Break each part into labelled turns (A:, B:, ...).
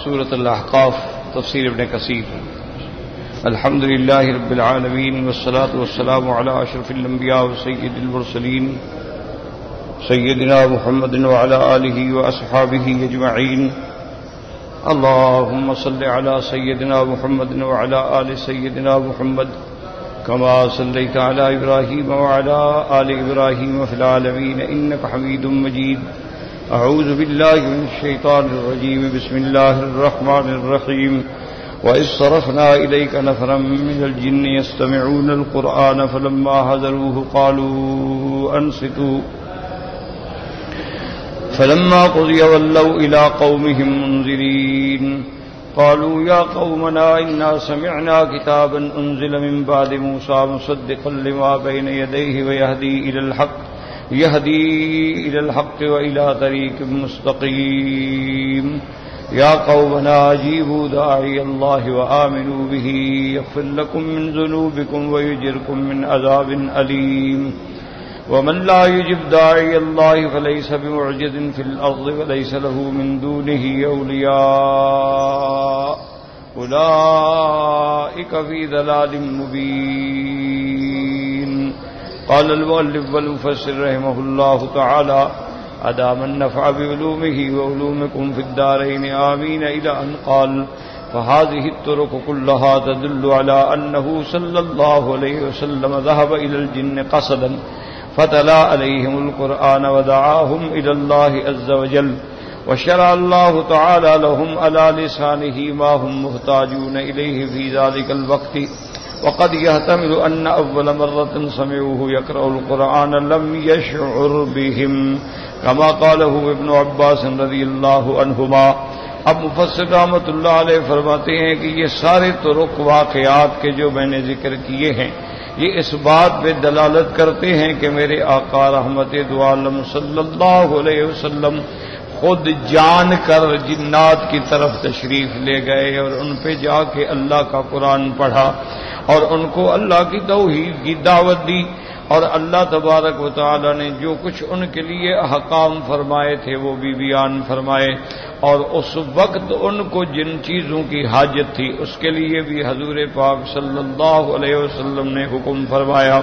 A: سورة الأحقاف تفسیر ابن کثیر. الحمد للہ رب العالمین والصلاة والسلام علی اشرف الانبیاء وسید المرسلین سیدنا محمد وعلى آلہ واصحابہ اجمعین. اللهم صل على سيدنا محمد وعلى آل سيدنا محمد كما صليت على إبراهيم وعلى آل إبراهيم في العالمين إنك حميد مجيد. أعوذ بالله من الشيطان الرجيم. بسم الله الرحمن الرحيم. وإذ صرفنا إليك نفرا من الجن يستمعون القرآن فلما حضروه قالوا أنصتوا فلما قضي ولوا إلى قومهم منذرين. قالوا يا قومنا إنا سمعنا كتابا أنزل من بعد موسى مصدقا لما بين يديه يهدي إلى الحق وإلى طريق مستقيم. يا قومنا أجيبوا داعي الله وآمنوا به يغفر لكم من ذنوبكم ويجركم من عذاب أليم. ومن لا يجب داعي الله فليس بمعجز في الأرض وليس له من دونه أولياء أولئك في ضلال مبين. قال المؤلف والمفسر رحمه الله تعالى أدام النفع بعلومه وعلومكم في الدارين آمين إلى أن قال فهذه الطرق كلها تدل على أنه صلى الله عليه وسلم ذهب إلى الجن قصدا فتلا عليهم القرآن ودعاهم إلى الله عز وجل وشرع الله تعالى لهم على لسانه ما هم محتاجون إليه في ذلك الوقت. وقد يحتمل أن أول مرة سمعوه يقرأ القرآن لم يشعر بهم كما قاله ابن عباس رضی اللہ عنہما. اب مفسر رحمۃ اللہ علیہ فرماتے ہیں کہ یہ سارے طرق واقعات کے جو میں نے ذکر کیے ہیں یہ اس بات پہ دلالت کرتے ہیں کہ میرے آقا رحمت دو عالم صلی اللہ علیہ وسلم خود جان کر جنات کی طرف تشریف لے گئے اور ان پہ جا کے اللہ کا قرآن پڑھا اور ان کو اللہ کی توحید کی دعوت دی اور اللہ تبارک و تعالی نے جو کچھ ان کے لیے احکام فرمائے تھے وہ بھی بیان فرمائے اور اس وقت ان کو جن چیزوں کی حاجت تھی اس کے لیے بھی حضور پاک صلی اللہ علیہ وسلم نے حکم فرمایا.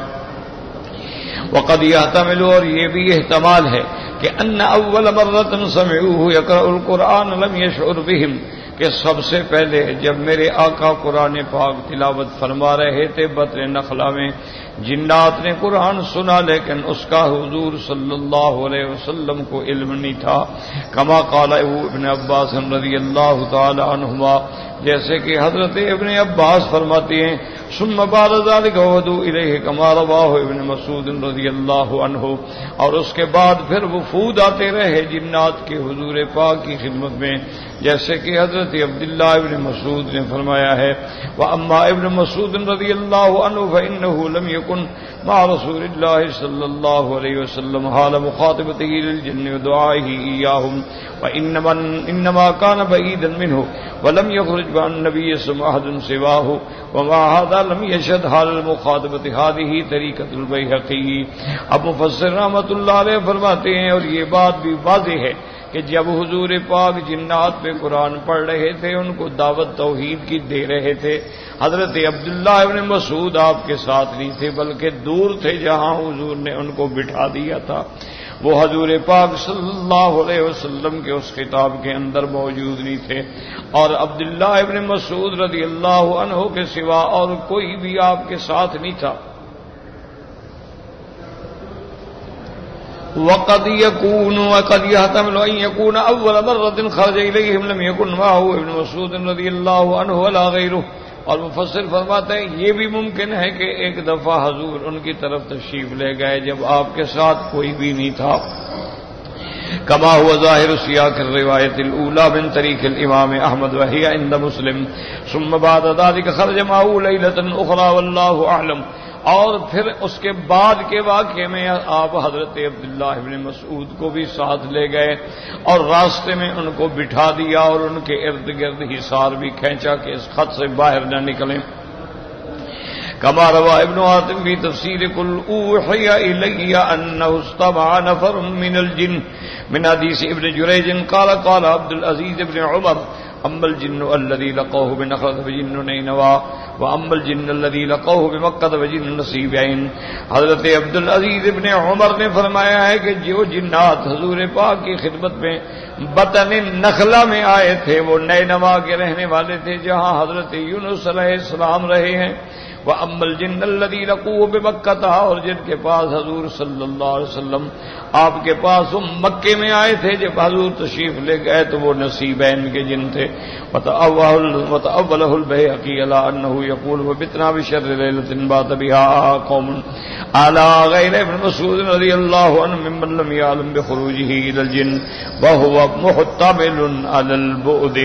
A: وقد يحتمل اور یہ بھی احتمال ہے کہ ان اول مرۃ سمعوه يقرأ القرآن لم يشعر بهم کہ سب سے پہلے جب میرے آقا قرآن پاک تلاوت فرما رہے تھے بطن نخلا میں جنات نے قرآن سنا لیکن اس کا حضور صلی اللہ علیہ وسلم کو علم نہیں تھا. کما قال ابن عباس رضی اللہ تعالی عنہما جیسے کہ حضرت ابن عباس فرماتے ہیں ثم بعد ذلك ودوا الیہ کما رواه ابن مسعود رضی اللہ عنہ اور اس کے بعد پھر وفود آتے رہے جنات کے حضور پاک کی خدمت میں جیسے کہ حضرت عبداللہ ابن مسعود نے فرمایا ہے. واما ابن مسعود رضی اللہ عنہ فانه لم يكن مع رسول الله صلی اللہ علیہ وسلم حال مخاطبته للجن ودعائه اياهم وانما كان بعيدا منه ولم يخرج عن النبي صلى الله عليه وسلم سواه وما هذا لم يشهد حال المخاطبة هذه طریقۃ البیہقی. اب مفسر رحمۃ اللہ علیہ فرماتے ہیں اور یہ بات بھی واضح ہے کہ جب حضور پاک جنات پہ قرآن پڑھ رہے تھے ان کو دعوت توحید کی دے رہے تھے حضرت عبداللہ ابن مسعود آپ کے ساتھ نہیں تھے بلکہ دور تھے جہاں حضور نے ان کو بٹھا دیا تھا. وہ حضور پاک صلی اللہ علیہ وسلم کے اس خطاب کے اندر موجود نہیں تھے اور عبداللہ ابن مسعود رضی اللہ عنہ کے سوا اور کوئی بھی آپ کے ساتھ نہیں تھا. وقد يحتمل أن يكون أول مرة خرج إليهم لم يكن معه ابن مسعود رضی اللہ عنہ ولا غيره. اور مفسر فرماتے ہیں یہ بھی ممکن ہے کہ ایک دفعہ حضور ان کی طرف تشریف لے گئے جب آپ کے ساتھ کوئی بھی نہیں تھا. كما هو ظاهر سياق الرواية الأولى من طريق الإمام أحمد وهي عند مسلم. ثم بعد ذلك خرج معه ليلة أخرى والله أعلم. اور پھر اس کے بعد کے واقعے میں آپ حضرت عبداللہ ابن مسعود کو بھی ساتھ لے گئے اور راستے میں ان کو بٹھا دیا اور ان کے ارد گرد حصار بھی کھینچا کہ اس خط سے باہر نہ نکلیں. كما روى ابن عاصم في تفسير قل أوحي إلي أنه استمع نفر من الجن من حديث ابن جريج قال قال عبد العزيز بن عمر اما الجن الذي لقوه بنخلة وجن نینوا واما الجن الذي لقوه بمکہ وجن نصیبین. حضرت عبدالعزیز ابن عمر نے فرمایا ہے کہ جو جنات حضور پاک کی خدمت میں بطن نخلا میں آئے تھے وہ نینوا کے رہنے والے تھے جہاں حضرت یونس علیہ السلام رہے ہیں. وَأَمَّا الْجِنَّ الَّذِي لَقُوهُ بِمَكَّةَ اور جن کے پاس حضور صلی اللہ علیہ وسلم آپ کے پاس مکے میں آئے تھے جب حضور تشریف لے گئے تو وہ نصیبین کے جن تھے. وَتَأَوَّلَهُ الْبَيْهَقِيُّ عَلَىٰ أَنَّهُ يَقُولُ وَبِتْنَا بِشَرِّ لَيْلَةٍ بَاتَ بِهَا قَوْمٌ عَلَىٰ غَيْرِ ابن مسعود رضی اللہ عنہ ممن لم يعلم بخروجه إلى الجن وهو محتمل على البعد.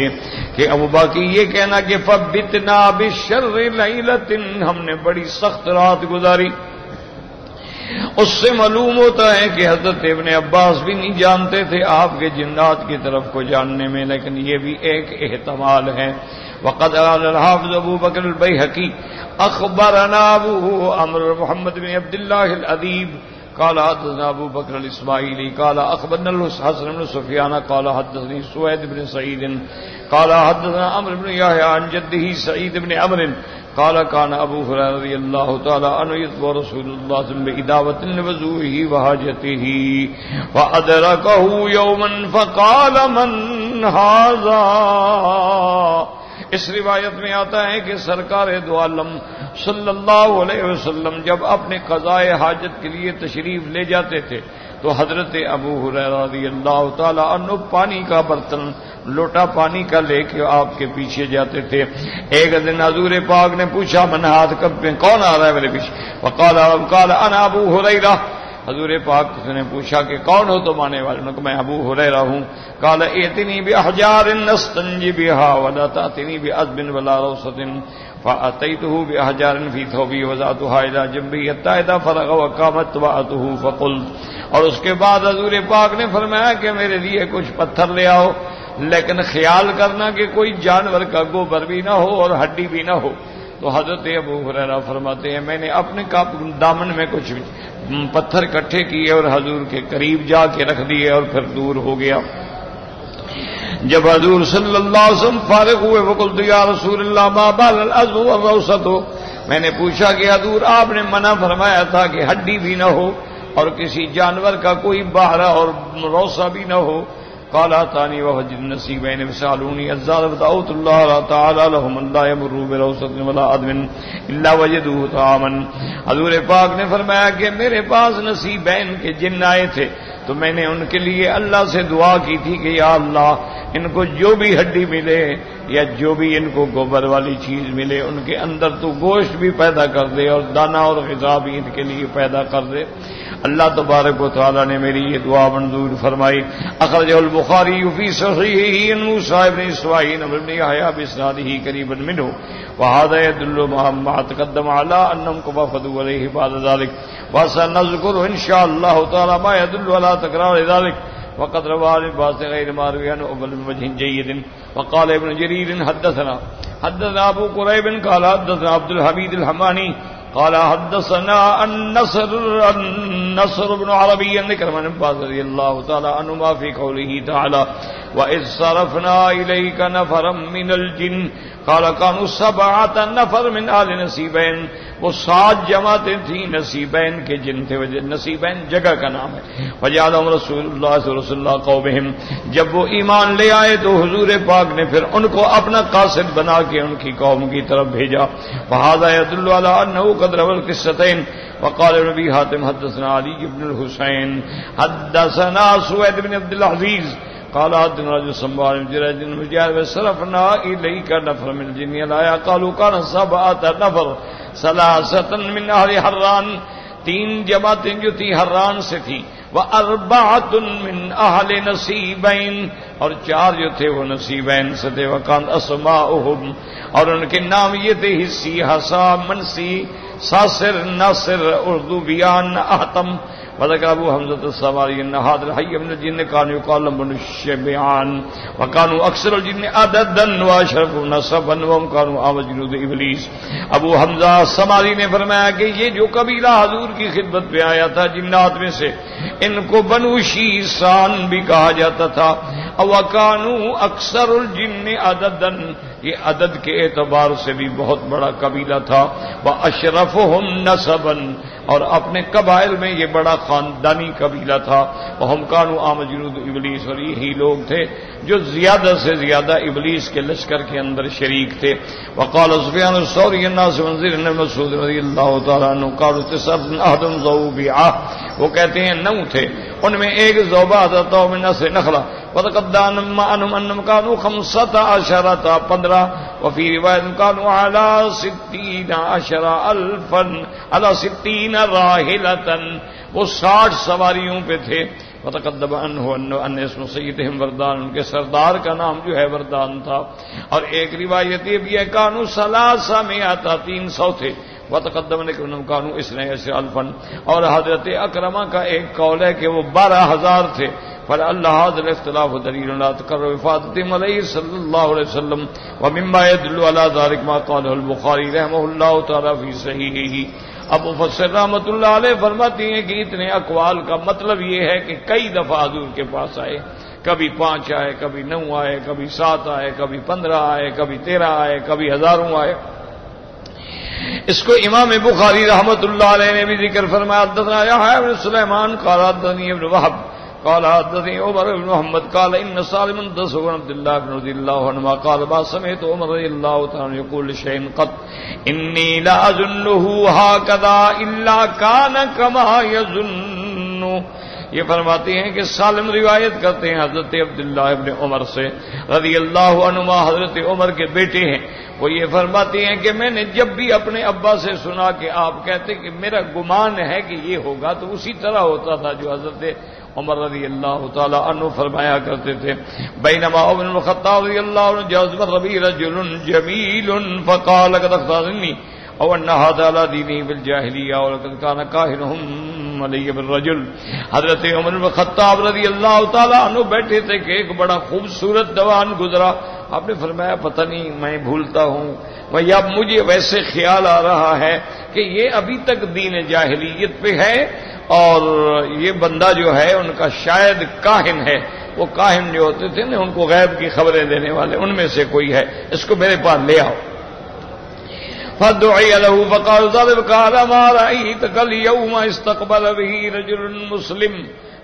A: کہ ابو باقی یہ کہنا کہ فَبِتْنَا بِشَرِّ لَيْلَةٍ ہم نے بڑی سخت رات گزاری، اس سے معلوم ہوتا ہے کہ حضرت ابن عباس بھی نہیں جانتے تھے آپ کے جنات کی طرف کو جاننے میں، لیکن یہ بھی ایک احتمال ہے. وقد قال الحافظ ابو بکر البیہقی اخبرنا ابو عمرو محمد بن عبد الله الادیب قال حدثنا ابو بکر الاسماعیلی قال اخبرنا الحسن بن سفیان قال حدثني سوید بن سعید قال حدثنا عمرو بن یحیی عن جده سعید بن عمرو قال كان ابو هريره رضي الله تعالى عنه يتبع رسول الله صلى الله عليه وسلم بإداوة لوضوئه وحاجته وأدركه يوما فقال من هذا. اس روایت میں آتا ہے کہ سرکار دو عالم صلی اللہ علیہ وسلم جب اپنے قضاء حاجت کے لیے تشریف لے جاتے تھے تو حضرت ابو ہریرہ رضی اللہ تعالی عنہ پانی کا برتن لوٹا پانی کا لے کے آپ کے پیچھے جاتے تھے. ایک دن حضور پاک نے پوچھا من ہاتھ کب میں کون آ رہا ہے میرے پیچھے؟ وقال انا ابو ہریرہ. حضور پاک نے پوچھا کہ کون ہو تم آنے والے؟ کہ میں ابو ہریرہ ہوں. قال ائتنی باحجار نستنجی بها ولا تاتنی بعذب ولا روثة فاتيته باحجار في ثوبي وضعتها الى جنبي حتى اذا فرغ وقامت واتته فقلت. اور اس کے بعد حضور پاک نے فرمایا کہ میرے لیے کچھ پتھر لے آؤ لیکن خیال کرنا کہ کوئی جانور کا گوبر بھی نہ ہو اور ہڈی بھی نہ ہو. تو حضرت ابو ہریرہ فرماتے ہیں میں نے اپنے دامن میں کچھ پتھر اکٹھے کیے اور حضور کے قریب جا کے رکھ دیے اور پھر دور ہو گیا. جب حضور صلی اللہ علیہ وسلم فارغ ہوئے وقلت یا رسول اللہ ما بال العظم والروثة. میں نے پوچھا کہ حضور آپ نے منع فرمایا تھا کہ ہڈی بھی نہ ہو اور کسی جانور کا کوئی بہرہ اور روثہ بھی نہ ہو. قال اتاني وفد النصيبين يسالوني الزاد ودعوت الله تعالى لهم لا يمروا بروثة ولا عدم الا وجدوه طعاما. حضور پاک نے فرمایا کہ میرے پاس نصیبین کے جن آئے تھے تو میں نے ان کے لیے اللہ سے دعا کی تھی کہ یا اللہ ان کو جو بھی ہڈی ملے یا جو بھی ان کو گوبر والی چیز ملے ان کے اندر تو گوشت بھی پیدا کر دے اور دانہ اور غذا بھی ان کے لیے پیدا کر دے. اللہ تبارک و تعالی نے میری یہ دعا منظور فرمائی. اخرجہ البخاری فی صحیحہ عن موسیٰ بن اسماعیل بن یحییٰ باسنادہ قریبا منہ وهذا يدل ما تقدم على انهم وفدوا عليه بعد ذلك وسنذكر ان شاء الله تعالى ما يدل على تكرار ذلك. وقد روى الباس غير مروي عن أبل من وجه جيد. وقال ابن جرير حدثنا ابو قريب قال حدثنا عبد الحميد الحماني قال حدثنا النصر بن عربي ذكر من عباس رضي الله تعالى عنهما في قوله تعالى وإذ صرفنا إليك نفرا من الجن قال كانوا 7 نفر من آل نصیبین. وہ 7 جماعتیں تھیں نصیبین کے جن تھے. نصیبین جگہ کا نام ہے. وجعلهم رسول الله صلی اللہ علیہ وسلم قومهم. جب وہ ایمان لے آئے تو حضور پاک نے پھر ان کو اپنا قاصد بنا کے ان کی قوم کی طرف بھیجا. وهذا يدل على أنه قد روى القصتين. وقال ابن حاتم حدثنا علي بن الحسين حدثنا سويد بن عبد العزيز قال حدثنا رجل سمار بن جريج مجاهد وصرفنا إليك نفر من الجن الآية قالوا كان 7 نفر 3 من أهل حران. 3 جماعتیں جو تھی حران سے تھی. وأربعة من أهل نصیبین اور 4 جو تھے وہ نصیبین سے تھے. وكان أسماؤهم اور ان کے نام یہ تھے حسی حسا منسی ساسر ناصر اردو بیان احتم. وذكر ابو حمزة السماري ان هذا الحي من الجن كان يقال بن الشبعان وكانوا اكثر الجن عددا واشرف نسبا وهم كانوا اعوج جنود ابلیس. ابو حمزہ السماری نے فرمایا کہ یہ جو قبیلہ حضور کی خدمت پہ آیا تھا جنات میں سے ان کو بنو شیسان بھی کہا جاتا تھا. وَكَانُوا أَكْثَرُ الْجِنِّ عَدَدًا، یہ عدد کے اعتبار سے بھی بہت بڑا قبیلہ تھا، وَأَشْرَفُهُمْ نَسَبًا، اور اپنے قبائل میں یہ بڑا خاندانی قبیلہ تھا، وَهُمْ كَانُوا أَعْظَمَ جُنُودِ إِبْلِيسَ، اور یہی لوگ تھے جو زیادہ سے زیادہ ابلیس کے لشکر کے اندر شریک تھے۔ وقال سفیان الثوری الناس منذر بن مسعود رضی اللہ تعالیٰ عنہ قالوا تسعة أحد ذوبعة، وہ کہتے ہیں 9 تھے، ان میں ایک ذوبعہ تھا من نسل نخلہ، وتقدم عنهم أنهم كانوا 15 15، وفي رواية كانوا على 60 راحلة، وہ 60 سواریوں پہ تھے۔ وتقدم عنه ان اسم سیدهم وردان، ان کے سردار کا نام جو ہے وردان تھا، اور ایک روایت یہ بھی ہے كانوا 300 تھے۔ وتقدم انهم كانوا 12,000، اور حضرت اکرمہ کا ایک قول ہے کہ وہ 12,000 تھے۔ فلعل هذا الاختلاف دلیل على تکرر وفاتهم علیہ صلی اللہ علیہ وسلم، ومما يدل على ذلك ما قاله البخاری رحمہ اللہ تعالی فی صحیحہ۔ اب مفسر رحمۃ اللہ علیہ فرماتے ہیں کہ اتنے اقوال کا مطلب یہ ہے کہ کئی دفعہ حضور کے پاس آئے، کبھی 5 آئے، کبھی 9 آئے، کبھی 7 آئے، کبھی 15 آئے، کبھی 13 آئے، کبھی ہزاروں آئے۔ اس کو امام بخاری رحمۃ اللہ علیہ نے بھی ذکر فرمایا۔ حدثنا یحییٰ بن سلیمان قال حدثنی ابن وہب قال حدثني عمر بن محمد قال ان سالم بن عبد الله بن رضي الله عنهما قال ما سمعت عمر رضي الله تعالى يقول لشيء قط اني لا اظنه هكذا الا كان كما يظن۔ یہ فرماتے ہیں کہ سالم روایت کرتے ہیں حضرت عبداللہ ابن عمر سے رضی اللہ عنہما، حضرت عمر کے بیٹے ہیں، وہ یہ فرماتے ہیں کہ میں نے جب بھی اپنے ابا سے سنا کہ آپ کہتے کہ میرا گمان ہے کہ یہ ہوگا، تو اسی طرح ہوتا تھا جو حضرت عمر رضی اللہ تعالی عنہ فرمایا کرتے تھے۔ بینما عمر بن الخطاب رضی اللہ عنہ جاء ربی رجل جمیل فقال قد اخبرني او ان هذا لا دینه بالجاہلیہ ولقد كان كاهنهم علی بالرجل۔ حضرت عمر بن الخطاب رضی اللہ تعالی عنہ بیٹھے تھے کہ ایک بڑا خوبصورت دوان گزرا، آپ نے فرمایا پتہ نہیں میں بھولتا ہوں، وہی اب مجھے ویسے خیال آ رہا ہے کہ یہ ابھی تک دین جاہلیت پہ ہے، اور یہ بندہ جو ہے ان کا شاید کاہن ہے، وہ کاہن جو ہوتے تھے نا ان کو غیب کی خبریں دینے والے، ان میں سے کوئی ہے، اس کو میرے پاس لے آؤ۔ فدعي له فقال ذلك قال ما رأيتك اليوم استقبل به رجل مسلم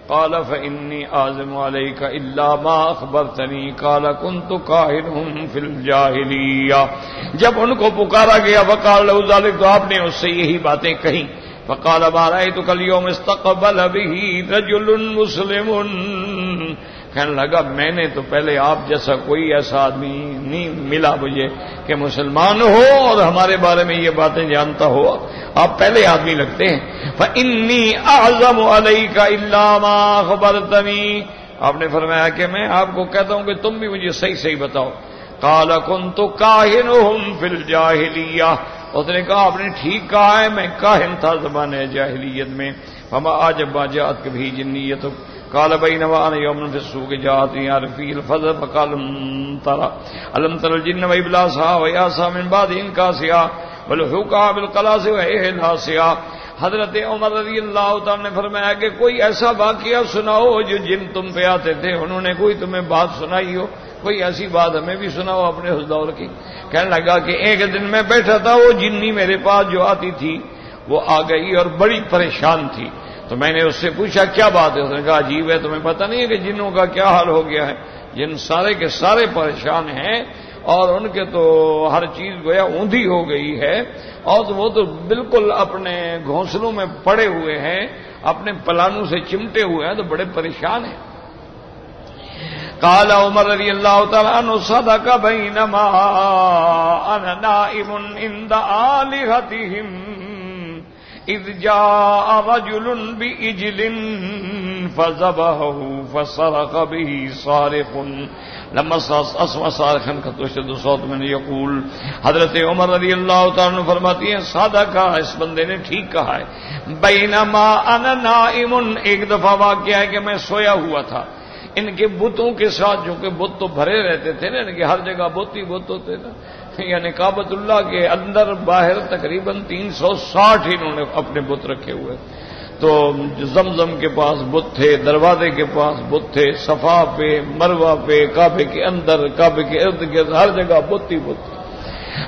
A: قال فإني أعزم عليك إلا ما أخبرتني قال كنت كاهنهم في الجاهلية۔ جب ان کو پکارا گیا فقال له ذلك، تو آپ نے اس سے یہی باتیں کہیں۔ فقال ما رأيتك اليوم استقبل به رجل مسلم، کہنے لگا میں نے تو پہلے آپ جیسا کوئی ایسا آدمی نہیں ملا مجھے کہ مسلمان ہو اور ہمارے بارے میں یہ باتیں جانتا ہو، آپ پہلے آدمی لگتے ہیں۔ فإني أعظم عليك إلا ما أخبرتني، آپ نے فرمایا کہ میں آپ کو کہتا ہوں کہ تم بھی مجھے صحیح صحیح بتاؤ۔ قال كنت كاهنهم في الجاهلية، اس نے کہا آپ نے ٹھیک کہا ہے، میں کاہن تھا زمانے جاہلیت میں۔ فما عجب ما جاءتك به جنيتك قال بينما انا يوم في السوق جاءتني عرفي الفضل فقال الم ترى الجن وابلاسها وياسا من بعد انكاسها والحوقا بالقلاص واهلاسها۔ حضرت عمر رضی اللہ تعالی نے فرمایا کہ کوئی ایسا واقعہ سناؤ جو جن تم پہ آتے تھے، انہوں نے کوئی تمہیں بات سنائی ہو، کوئی ایسی بات ہمیں بھی سناؤ اپنے اس دور کی۔ کہنے لگا کہ ایک دن میں بیٹھا تھا، وہ جنی میرے پاس جو آتی تھی وہ آ گئی اور بڑی پریشان تھی، تو میں نے اس سے پوچھا کیا بات ہے؟ اس نے کہا عجیب ہے، تمہیں پتہ نہیں ہے کہ جنوں کا کیا حال ہو گیا ہے؟ جن سارے کے سارے پریشان ہیں اور ان کے تو ہر چیز گویا اوندھی ہو گئی ہے، اور وہ تو بالکل اپنے گھونسلوں میں پڑے ہوئے ہیں، اپنے پلانوں سے چمٹے ہوئے ہیں، تو بڑے پریشان ہیں۔ قال عمر رضی اللہ تعالیٰ عنہ صدق بینما انا نائم عند آلہتہم اذ جاء رجل بإجل فذبحه فسرق به صارخ لما اسمع صارخا كتشد صوت من يقول۔ حضرت عمر رضی اللہ تعالیٰ عنہ فرماتی ہیں صدقہ، اس بندے نے ٹھیک کہا ہے۔ بینما انا نائم، ایک دفعہ واقعہ ہے کہ میں سویا ہوا تھا، ان کے بتوں کے ساتھ، جو کہ بت تو بھرے رہتے تھے نا، ان کے ہر جگہ بت ہی بت ہوتے نا، یعنی کعبۃ اللہ کے اندر باہر تقریباً 360 انہوں نے اپنے بت رکھے ہوئے، تو زمزم کے پاس بت تھے، دروازے کے پاس بت تھے، صفا پہ، مروہ پہ، کعبے کے اندر، کعبے کے ارد گرد ہر جگہ بت ہی بت.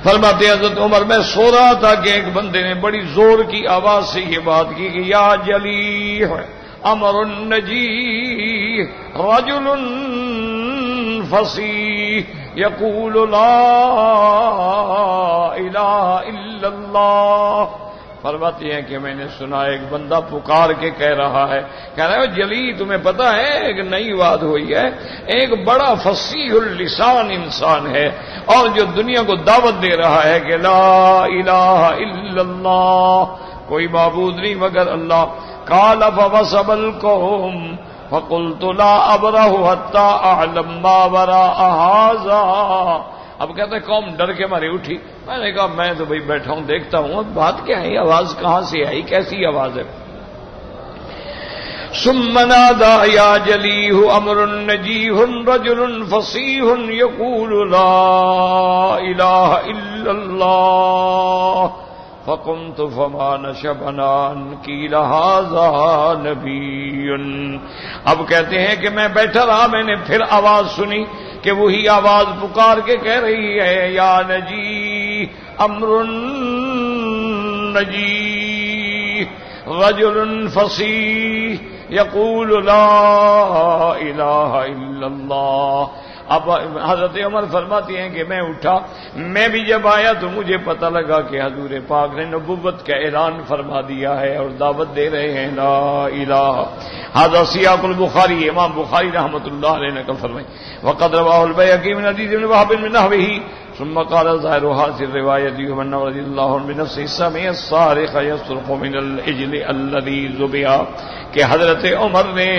A: فرماتے ہیں حضرت عمر میں سو رہا تھا کہ ایک بندے نے بڑی زور کی آواز سے یہ بات کی کہ یا جلیح امر النجی رجل فصیح یقول لا الہ الا اللہ. فرماتے ہیں کہ میں نے سنا ایک بندہ پکار کے کہہ رہا ہے، کہہ رہا ہے جلی تمہیں پتہ ہے ایک نئی بات ہوئی ہے، ایک بڑا فصیح اللسان انسان ہے اور جو دنیا کو دعوت دے رہا ہے کہ لا الہ الا اللہ، کوئی معبود نہیں مگر اللہ. قال فوسب القوم فقلت لا ابرح حتى اعلم ما وراء هذا. اب کہتے ہیں قوم ڈر کے مارے اٹھی. میں نے کہا میں تو بھئی بیٹھا ہوں دیکھتا ہوں اب بات کیا ہے، آواز کہاں سے آئی، کیسی آواز ہے. ثم نادى يا جليه امر نجيه رجل فصيح يقول لا اله الا الله فقمت فما نشبنا ان قيل هذا نبي. اب کہتے ہیں کہ میں بیٹھا رہا، میں نے پھر آواز سنی کہ وہی آواز پکار کے کہہ رہی ہے یا نجی امر نجی رجل فصیح یقول لا الہ الا اللہ. اب حضرت عمر فرماتی ہیں کہ میں اٹھا، میں بھی جب آیا تو مجھے پتہ لگا کہ حضور پاک نے نبوت کا اعلان فرما دیا ہے اور دعوت دے رہے ہیں لا الہ. هذا سیاق البخاری، امام بخاری رحمۃ اللہ علیہ نقل فرمائے. وقد رواه البيهقي من حديث ابن وهب من نحوه ثم قال ظاهر هذه الروايه من رضي الله عنه بنفسه سمع الصارخ يصرخ من العجل الذي ذبح، کہ حضرت عمر نے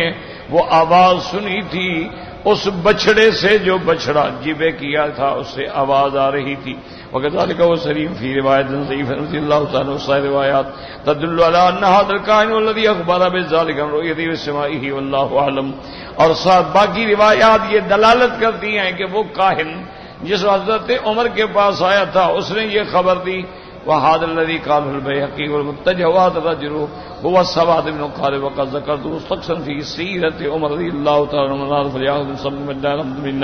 A: وہ آواز سنی تھی اس بچڑے سے جو بچڑا ذبح کیا تھا، اس سے آواز آ رہی تھی. وكذلك هو سليم في رواية ضعيفة رضي الله تعالى وصحيح روايات تدل على أن هذا الكائن والذي أخبر بذلك عن رؤيته وسمائه والله أعلم. اور ساتھ باقی روایات یہ دلالت کرتی ہیں کہ وہ کاہن جس حضرت عمر کے پاس آیا تھا اس نے یہ خبر دی. وهذا الذي قاله البيهقي والمتجه هذا الرجل هو سواد بن قارب وقد ذكرت مستقصا في سيرة عمر رضي الله تعالى عنه فليأخذ صلى الله عليه وسلم.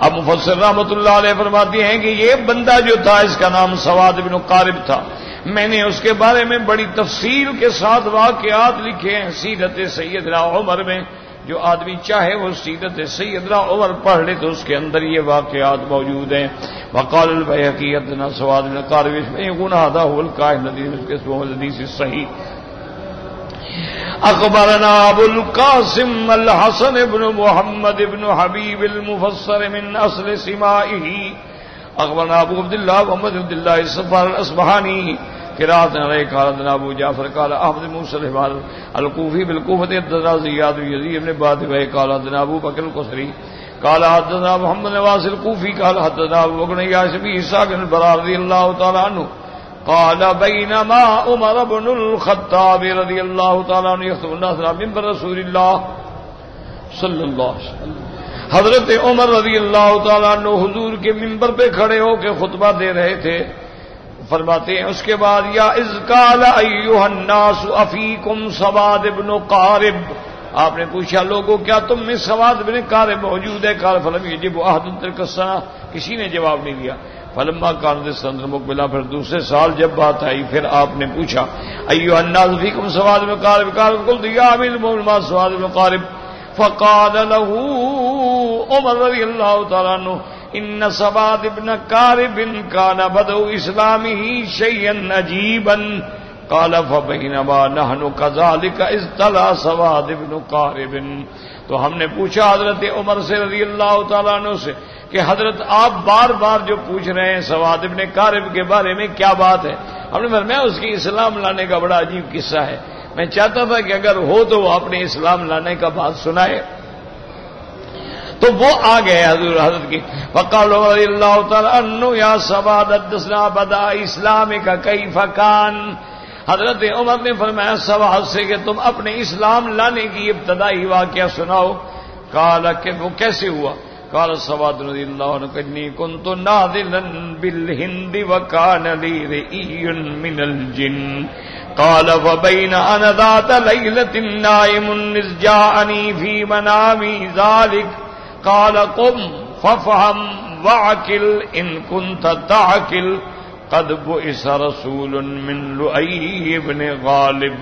A: اب مفسر رحمۃ اللہ علیہ فرماتے ہیں کہ یہ بندہ جو تھا اس کا نام سواد بن قارب تھا. میں نے اس کے بارے میں بڑی تفصیل کے ساتھ واقعات لکھے ہیں سیرت سیدنا عمر میں. جو آدمی چاہے وہ سیرت سیدنا عمر پڑھ لے تو اس کے اندر یہ واقعات موجود ہیں. وقال البيهقي حدثنا سواد بن قارب يقول هذا هو الكائن الذي اسمه الحديث الصحيح. اخبرنا ابو القاسم الحسن بن محمد بن حبيب المفسر من اصل سمائه. اخبرنا ابو عبد الله محمد بن عبد الله الصفار الاصبهاني قراءة عليه قال حدثنا ابو جعفر قال احمد موسى الكوفي بالكوفة حدثنا زياد بن يزيد بن بادبه قال حدثنا ابو بكر القصري قال حدثنا محمد نواس الكوفي قال حدثنا ابو بكر ياسر بن اسحاق بن البراء رضي الله تعالى عنه قال بينما عمر بن الخطاب رضي الله تعالى عنه يخطب الناس على منبر رسول الله صلی اللہ علیہ وسلم. حضرت عمر رضی اللہ تعالیٰ عنہ حضور کے منبر پہ کھڑے ہو کے خطبہ دے رہے تھے. فرماتے ہیں اس کے بعد یا اذ قال ایھا الناس افیکم سواد بن قارب. آپ نے پوچھا لوگوں کیا تم میں سواد بن قارب موجود ہے؟ قال فلم یجب احد تلک السنہ، کسی نے جواب نہیں دیا. فلما كانت السنة مقبلہ، پھر دوسرے سال جب بات آئی پھر آپ نے پوچھا ایھا الناس فیکم سواد بن قارب. قال قلت یا امیر المؤمنین ما سواد بن قارب. فقال له عمر رضی اللہ تعالیٰ عنہ ان سواد بن قارب كان بدء اسلامه شيئا عجيبا. قال فبينما نحن كذلك اذ طلع سواد بن قارب. تو ہم نے پوچھا حضرت عمر سے رضی اللہ تعالیٰ عنہ سے کہ حضرت آپ بار بار جو پوچھ رہے ہیں سواد بن قارب کے بارے میں کیا بات ہے؟ ہم نے فرمایا اس کی اسلام لانے کا بڑا عجیب قصہ ہے. میں چاہتا تھا کہ اگر ہو تو وہ اپنے اسلام لانے کا بات سنائے. تو وہ آ گئے حضرت کی. فقال رضی اللہ تعالی عنہ یا سواد حدثنا بدء اسلامک کیف کان. حضرت عمر نے فرمایا سواد سے کہ تم اپنے اسلام لانے کی ابتدائی واقعہ سناؤ. قال کہ وہ کیسے ہوا؟ قال سواد رضی اللہ عنہ انی کنت ناظلا بالہند وکان لی رئی من الجن. قال فبين أنا ذات ليلة نائم إذ جاءني في منامي ذلك قال قم فافهم واعقل إن كنت تعقل قد بعث رسول من لؤي بن غالب.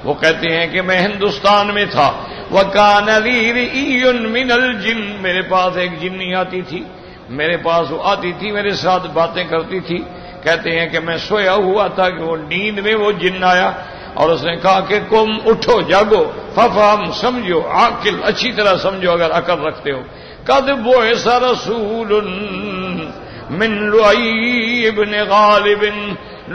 A: وہ کہتے ہیں کہ میں ہندوستان میں تھا. وكان لي رئي من الجن، میرے پاس ایک جنی آتی تھی، میرے پاس وہ آتی تھی، میرے ساتھ باتیں کرتی تھی. کہتے ہیں کہ میں سویا ہوا تھا کہ وہ نیند میں وہ جن آیا اور اس نے کہا کہ قم اٹھو جاگو، ففہم سمجھو، عاقل اچھی طرح سمجھو اگر عقل رکھتے ہو. قد بعث رسول من لؤی ابن غالب،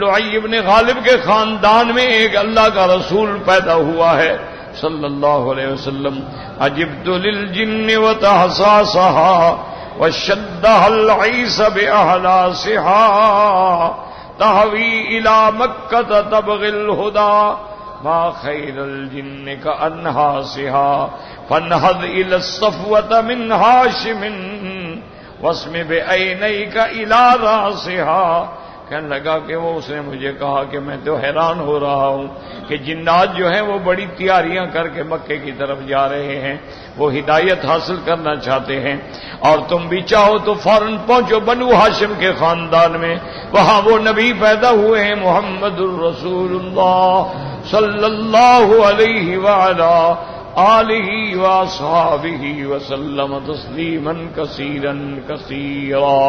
A: لؤی ابن غالب کے خاندان میں ایک اللہ کا رسول پیدا ہوا ہے صلی اللہ علیہ وسلم. عجبت للجن وتحساسها وشدها العيس بأهلاسها تهوي إلى مكة تبغي الهدى ما خير الجن كأنهاسها فانهض إلى الصفوة من هاشم واسم بعينيك إلى راسها. کہنے لگا کہ وہ اس نے مجھے کہا کہ میں تو حیران ہو رہا ہوں کہ جنات جو ہیں وہ بڑی تیاریاں کر کے مکے کی طرف جا رہے ہیں، وہ ہدایت حاصل کرنا چاہتے ہیں، اور تم بھی چاہو تو فوراً پہنچو بنو ہاشم کے خاندان میں، وہاں وہ نبی پیدا ہوئے ہیں محمد الرسول اللہ صلی اللہ علیہ وعلا آلہ واصحابہ وسلم تسلیما کثیرا کثیرا.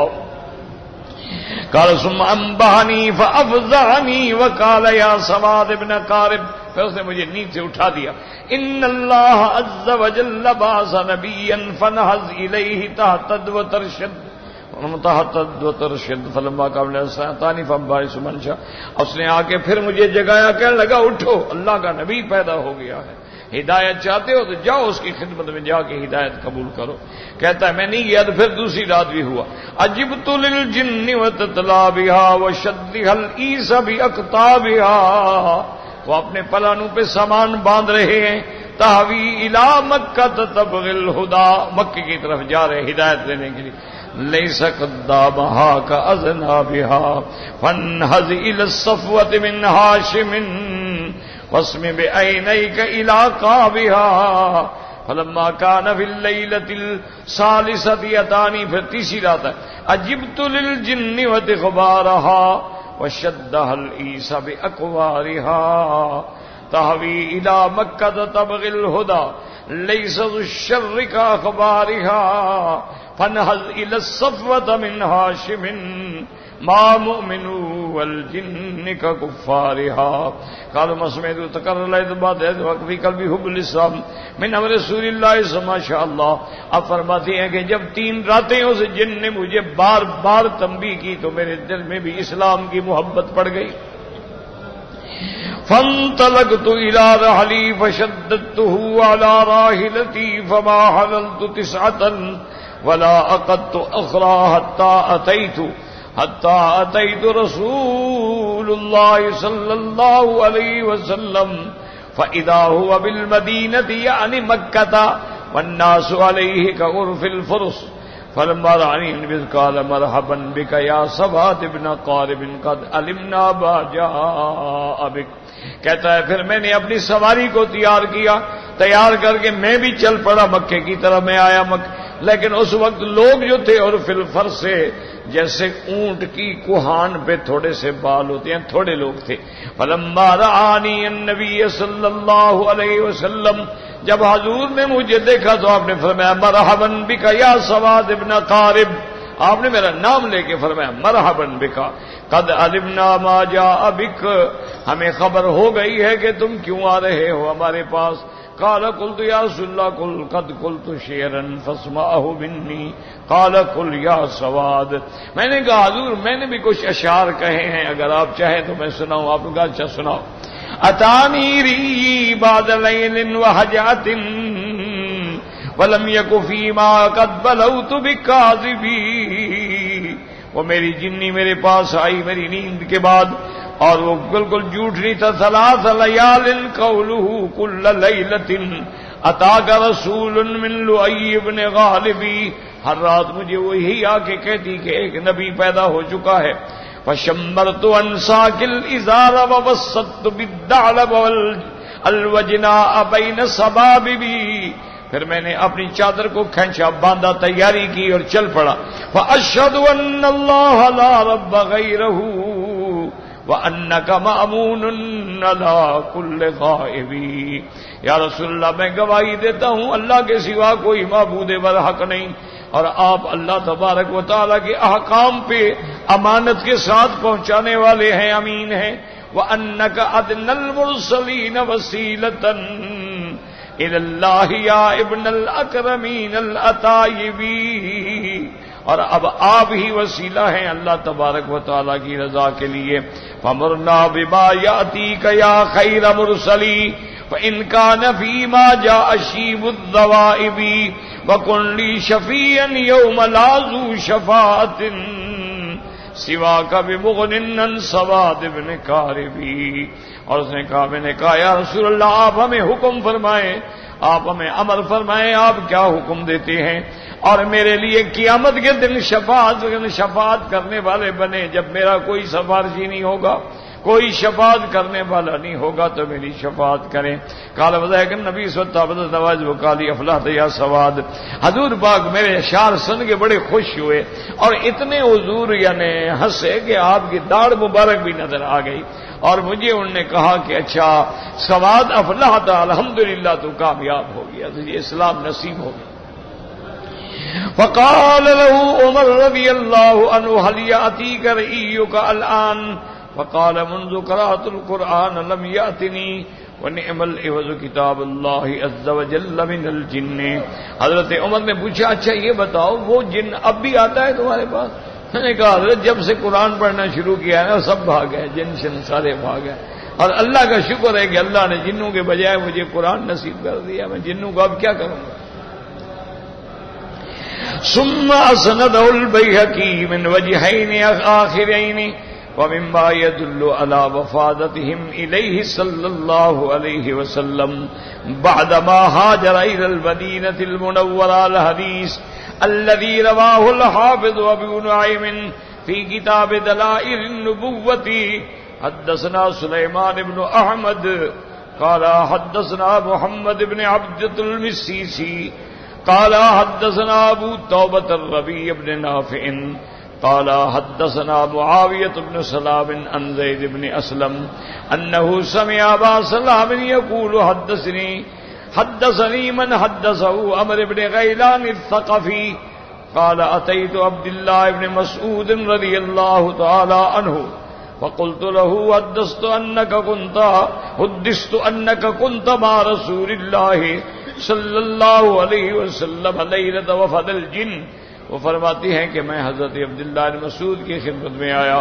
A: قال ثم انبہنی فافزعنی وقال یا سواد ابن قارب، پھر اس نے مجھے نیند سے اٹھا دیا. ان اللہ عز وجل بعث نبیا فنہض الیہ تہتد وترشد فلما قبل الساعتان فانبعث منشا. اس نے آ کے پھر مجھے جگایا، کہنے لگا اٹھو اللہ کا نبی پیدا ہو گیا ہے، ہدایت چاہتے ہو تو جاؤ اس کی خدمت میں جا کے ہدایت قبول کرو. کہتا ہے میں نہیں گیا تو پھر دوسری رات بھی ہوا. عجبت للجن وتطلابها وشدها العيس باقطابها، وہ اپنے پلانوں پہ سامان باندھ رہے ہیں. تہوی الی مکہ تبغی الہدى، مکہ کی طرف جا رہے ہدایت لینے کے لیے. لیس قدامها کاذنابها فانہض الى الصفوة من ہاشم واسم بعینیک الی قابها. فلما كان في الليلة الثالثة اتاني، پھر تیسری رات ہے. عجبت للجن وتخبارها وشدها العيس بأكوارها تهوي إلى مكة تبغي الهدى ليس ذو الشر كأخبارها فانهض إلى الصفوة من هاشم ما مؤمنوا والجن ككفارها. قال ما سمعت تكرر ليت بعد وقت في قلبي حب الاسلام من امر رسول اللہ ما شاء اللہ. اب فرماتے ہیں کہ جب 3 راتیں اس جن نے مجھے بار بار تنبیہ کی تو میرے دل میں بھی اسلام کی محبت پڑ گئی. فانطلقت الى رحلي فشددته على راحلتي فما حللت 9 ولا اقدت اخرى حتى أتيت رسول الله صلى الله عليه وسلم فإذا هو بالمدينة يعني مكة والناس عليه كغرف الفرس. فلما رأني النبي قال مرحبا بك يا سواد بن قارب قد علمنا ما جاء بك. کہتا ہے پھر میں نے اپنی سواری کو تیار کر کے میں بھی چل پڑا مکے کی طرف. میں آیا مکہ، لیکن اس وقت لوگ جو تھے اور فی الفرس سے جیسے اونٹ کی کوہان پہ تھوڑے سے بال ہوتے ہیں، تھوڑے لوگ تھے. فلما رآنی النبی صلی اللہ علیہ وسلم، جب حضور نے مجھے دیکھا تو آپ نے فرمایا مرحبا بک یا سواد ابن قارب. آپ نے میرا نام لے کے فرمایا مرحبا بکا قد علمنا ما جاء بک، ہمیں خبر ہو گئی ہے کہ تم کیوں آ رہے ہو ہمارے پاس. قال قلت یا رسول اللہ قد قلت شعرا فاسمعه مني قال قل یا سواد. میں نے کہا حضور میں نے بھی کچھ اشعار کہے ہیں، اگر آپ چاہیں تو میں سناؤں. آپ نے کہا اچھا سناؤ. اتانی ری بعد لیل وحجات ولم یک فیما قد بلوت بکاذبی. وہ میری جنی میرے پاس آئی میری نیند کے بعد اور وہ بالکل جھوٹ نہیں تھا. 3 لیال قولہ کل لیلۃ اتاک رسول من لؤی بن غالب. ہر رات مجھے وہی آ کے کہتی کہ ایک نبی پیدا ہو چکا ہے. فشمرت عن ساق الازار ووسطت بالدعلب والوجناء بین صباببی، پھر میں نے اپنی چادر کو کھینچا، باندھا، تیاری کی اور چل پڑا. فاشهد ان اللہ لا رب غیرہ وانک مامون علی کل غائب. یا رسول اللہ میں گواہی دیتا ہوں اللہ کے سوا کوئی معبود برحق نہیں، اور آپ اللہ تبارک و تعالیٰ کے احکام پہ امانت کے ساتھ پہنچانے والے ہیں، امین ہیں. وَأَنَّكَ أَدْنَى الْمُرْسَلِينَ وَسِيلَةً إِلَى اللَّهِ يَا ابْنَ الْأَكْرَمِينَ الْأَطَائِبِينَ. اور اب آپ ہی وسیلہ ہیں اللہ تبارک و تعالیٰ کی رضا کے لیے. فَمُرْنَا بِمَا يَأْتِيكَ يَا خَيْرَ مُرْسَلِي فَإِنْ كَانَ فِي مَا جَاءَ شِيبُ الذَّوَائِبِ وَكُنْ لِي شَفِيًّا يَوْمَ لَا ذُو شَفَاعَةٍ سِوَاكَ بِمُغْنٍ عَنْ سَوَادِ بْنِ كَارِبِ. اور اس نے کہا، میں نے کہا یا رسول اللہ آپ ہمیں حکم فرمائیں، آپ ہمیں امر فرمائیں، آپ کیا حکم دیتے ہیں؟ اور میرے لیے قیامت کے دن شفاعت کرنے والے بنے، جب میرا کوئی سفارشی نہیں ہوگا، کوئی شفاعت کرنے والا نہیں ہوگا تو میری شفاعت کریں. قال وذاک النبی صلی اللہ علیہ وسلم وقال افلحت یا سواد. حضور پاک میرے اشعار سن کے بڑے خوش ہوئے اور اتنے حضور یعنی ہنسے کہ آپ کی داڑھ مبارک بھی نظر آ گئی. اور مجھے انہوں نے کہا کہ اچھا سواد افلحت، الحمدللہ تو کامیاب ہو گیا، تجھے اسلام نصیب ہو گیا. فقال له عمر رضی اللہ عنہ هل یأتیک رئیک الآن؟ فقال منذ قرأت القرآن لم يأتني ونعم العوض کتاب اللہ عز وجل من الجن. حضرت عمر نے پوچھا اچھا یہ بتاؤ وہ جن اب بھی آتا ہے تمہارے پاس؟ میں نے کہا حضرت جب سے قرآن پڑھنا شروع کیا ہے نا سب بھاگ گئے، جن شن سارے بھاگ گئے. اور اللہ کا شکر ہے کہ اللہ نے جنوں کے بجائے مجھے قرآن نصیب کر دیا، میں جنوں کو اب کیا کروں گا. ثم اسنده البیہقی من وجہین آخرین ومما يدل على وفادتهم إليه صلى الله عليه وسلم بعدما هاجر إلى المدينة المنورة الحديث الذي رواه الحافظ أبو نعيم في كتاب دلائل النبوة. حدثنا سليمان بن أحمد قال حدثنا محمد بن عبد المسيسي قال حدثنا أبو توبة الربيع بن نافع قال حدثنا معاوية بن سلام عن زيد بن أسلم أنه سمع أبا سلام يقول حدثني من حدثه عمرو بن غيلان الثقفي قال أتيت عبد الله بن مسعود رضي الله تعالى عنه فقلت له حدثت أنك كنت مع رسول الله صلی اللہ علیہ وسلم لیلۃ وفد الجن. وہ فرماتی ہیں کہ میں حضرت عبداللہ بن مسعود کی خدمت میں آیا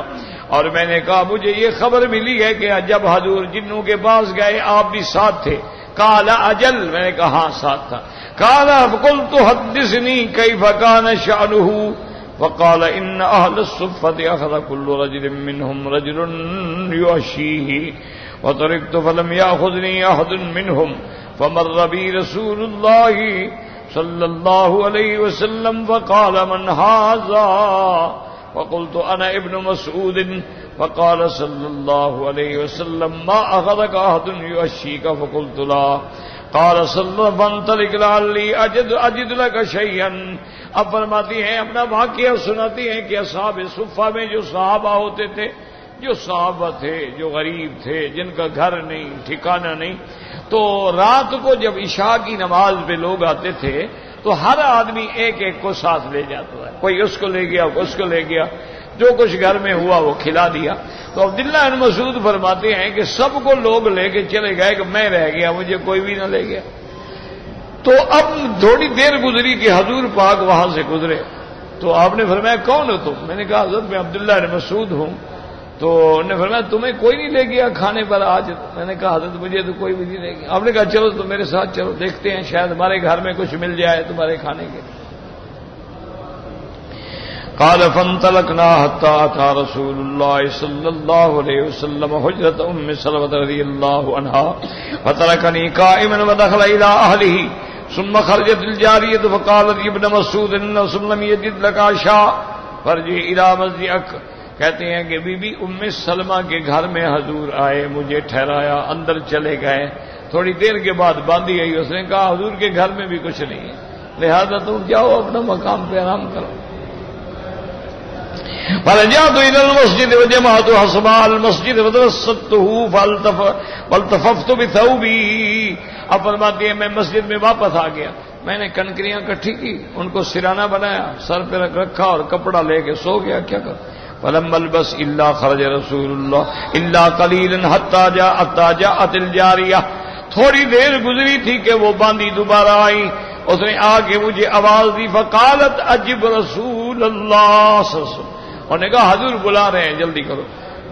A: اور میں نے کہا مجھے یہ خبر ملی ہے کہ جب حضور جنوں کے پاس گئے آپ بھی ساتھ تھے. قال اجل، میں نے کہا ہاں ساتھ تھا. قال فقلت حدثني كيف كان شأنه فقال ان اهل الصفة اخذ كل رجل منهم رجل يعشيه وتركت فلم يأخذني احد منهم فمر بي رسول الله صلى الله عليه وسلم فقال من هذا فقلت انا ابن مسعود فقال صلى الله عليه وسلم ما اخذك احد يعشيك فقلت لا قال صلى الله فانطلق لعلي اجد لك شيئا. اب فرماتی ہیں اپنا واقعہ سناتی ہیں کہ اصحاب صفہ میں جو صحابہ ہوتے تھے، جو صحابہ تھے جو غریب تھے، جن کا گھر نہیں ٹھکانہ نہیں، تو رات کو جب عشاء کی نماز پہ لوگ آتے تھے تو ہر آدمی ایک ایک کو ساتھ لے جاتا ہے، کوئی اس کو لے گیا اس کو لے گیا، جو کچھ گھر میں ہوا وہ کھلا دیا. تو عبداللہ بن مسعود فرماتے ہیں کہ سب کو لوگ لے کے چلے گئے کہ میں رہ گیا، مجھے کوئی بھی نہ لے گیا. تو اب تھوڑی دیر گزری کہ حضور پاک وہاں سے گزرے تو آپ نے فرمایا کون ہو تم؟ میں نے کہا حضرت میں عبداللہ بن مسعود ہوں. تو انہوں نے فرمایا تمہیں کوئی نہیں لے گیا کھانے پر آج؟ میں نے کہا حضرت مجھے تو کوئی بھی نہیں لے گیا. آپ نے کہا چلو تم میرے ساتھ چلو، دیکھتے ہیں شاید ہمارے گھر میں کچھ مل جائے تمہارے کھانے کے. قال فانطلقنا حتى أتى رسول الله صلى الله عليه وسلم حجرة أم سلمة رضي الله عنها فتركني قائما ودخل إلى أهله ثم خرجت الجارية فقالت ابن مسعود إن لم يجد لك عشاء فارجع إلى مسجدك کہتے ہیں کہ بی بی ام سلمہ کے گھر میں حضور آئے، مجھے ٹھہرایا، اندر چلے گئے، تھوڑی دیر کے بعد باندھی آئی، اس نے کہا حضور کے گھر میں بھی کچھ نہیں ہے، لہذا تم جاؤ اپنا مقام پہ آرام کرو۔ فرجعت الى المسجد وجمعت حصباء المسجد وتوسطته فالتففت بثوبي۔ اب فرماتی ہے میں مسجد میں واپس آ گیا، میں نے کنکریاں اکٹھی کی، ان کو سرانہ بنایا، سر پہ رکھا اور کپڑا لے کے سو گیا۔ کیا کر فلم البس الا خرج رسول اللہ الا قليلا حتى جاءت الجاریہ۔ تھوڑی دیر گزری تھی کہ وہ باندھی دوبارہ آئی، اس نے آ کے مجھے آواز دی، فقالت اجب رسول اللہ صلی اللہ علیہ وسلم، انہوں نے کہا حضور بلا رہے ہیں جلدی کرو۔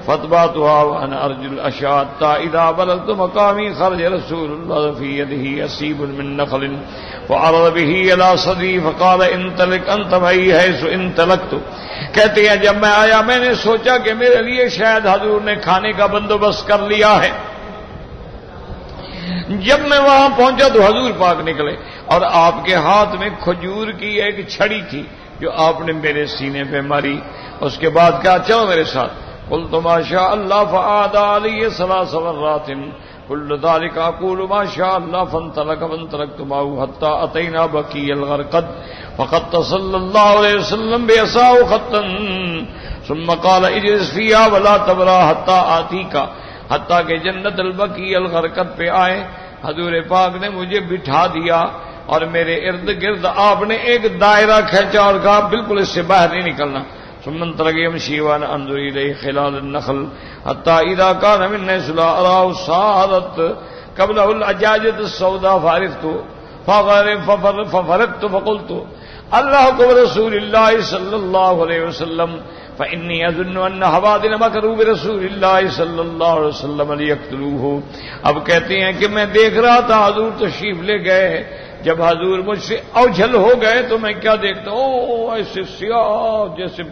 A: فتبعتها وانا ارجو الاشياء حتى اذا بلغت مقامي خرج رسول الله في يده اسيب من نخل فعرض به الى صدري فقال انطلق انت معي حيث انطلقت۔ کہتے ہیں جب میں آیا میں نے سوچا کہ میرے لیے شاید حضور نے کھانے کا بندوبست کر لیا ہے۔ جب میں وہاں پہنچا تو حضور پاک نکلے اور آپ کے ہاتھ میں کھجور کی ایک چھڑی تھی جو آپ نے میرے سینے پہ ماری۔ اس کے بعد کہا چلو میرے ساتھ، قلت ما شاء الله فعاد علي 3 مرات كل ذلك اقول ما شاء الله فانطلقت معه حتى اتينا بقي الغرقد فقد صلى الله عليه وسلم بعصاه خطا ثم قال اجلس فيها ولا تبرا حتى آتيك، حتیٰ کہ جنت البقیع الغرقد پہ آئے، حضور پاک نے مجھے بٹھا دیا اور میرے ارد گرد آپ نے ایک دائرہ کھینچا اور کہا بالکل اس سے باہر نہیں نکلنا۔ ثم انطلق يمشي وانا انظر اليه خلال النخل حتى اذا كان من حيث لا اراه صارت قبله الاجاجة السوداء ففرقت فقلت الله ورسول الله صلى الله عليه وسلم فإني أظن أن حوادث مكروا برسول الله صلى الله عليه وسلم ليقتلوه۔ اب کہتے ہیں کہ میں دیکھ رہا تھا حضور تشریف لے گئے، جب حضور مجھ سے اوجھل ہو گئے تو میں کیا دیکھتا ہوں ایسے سیاہ جیسے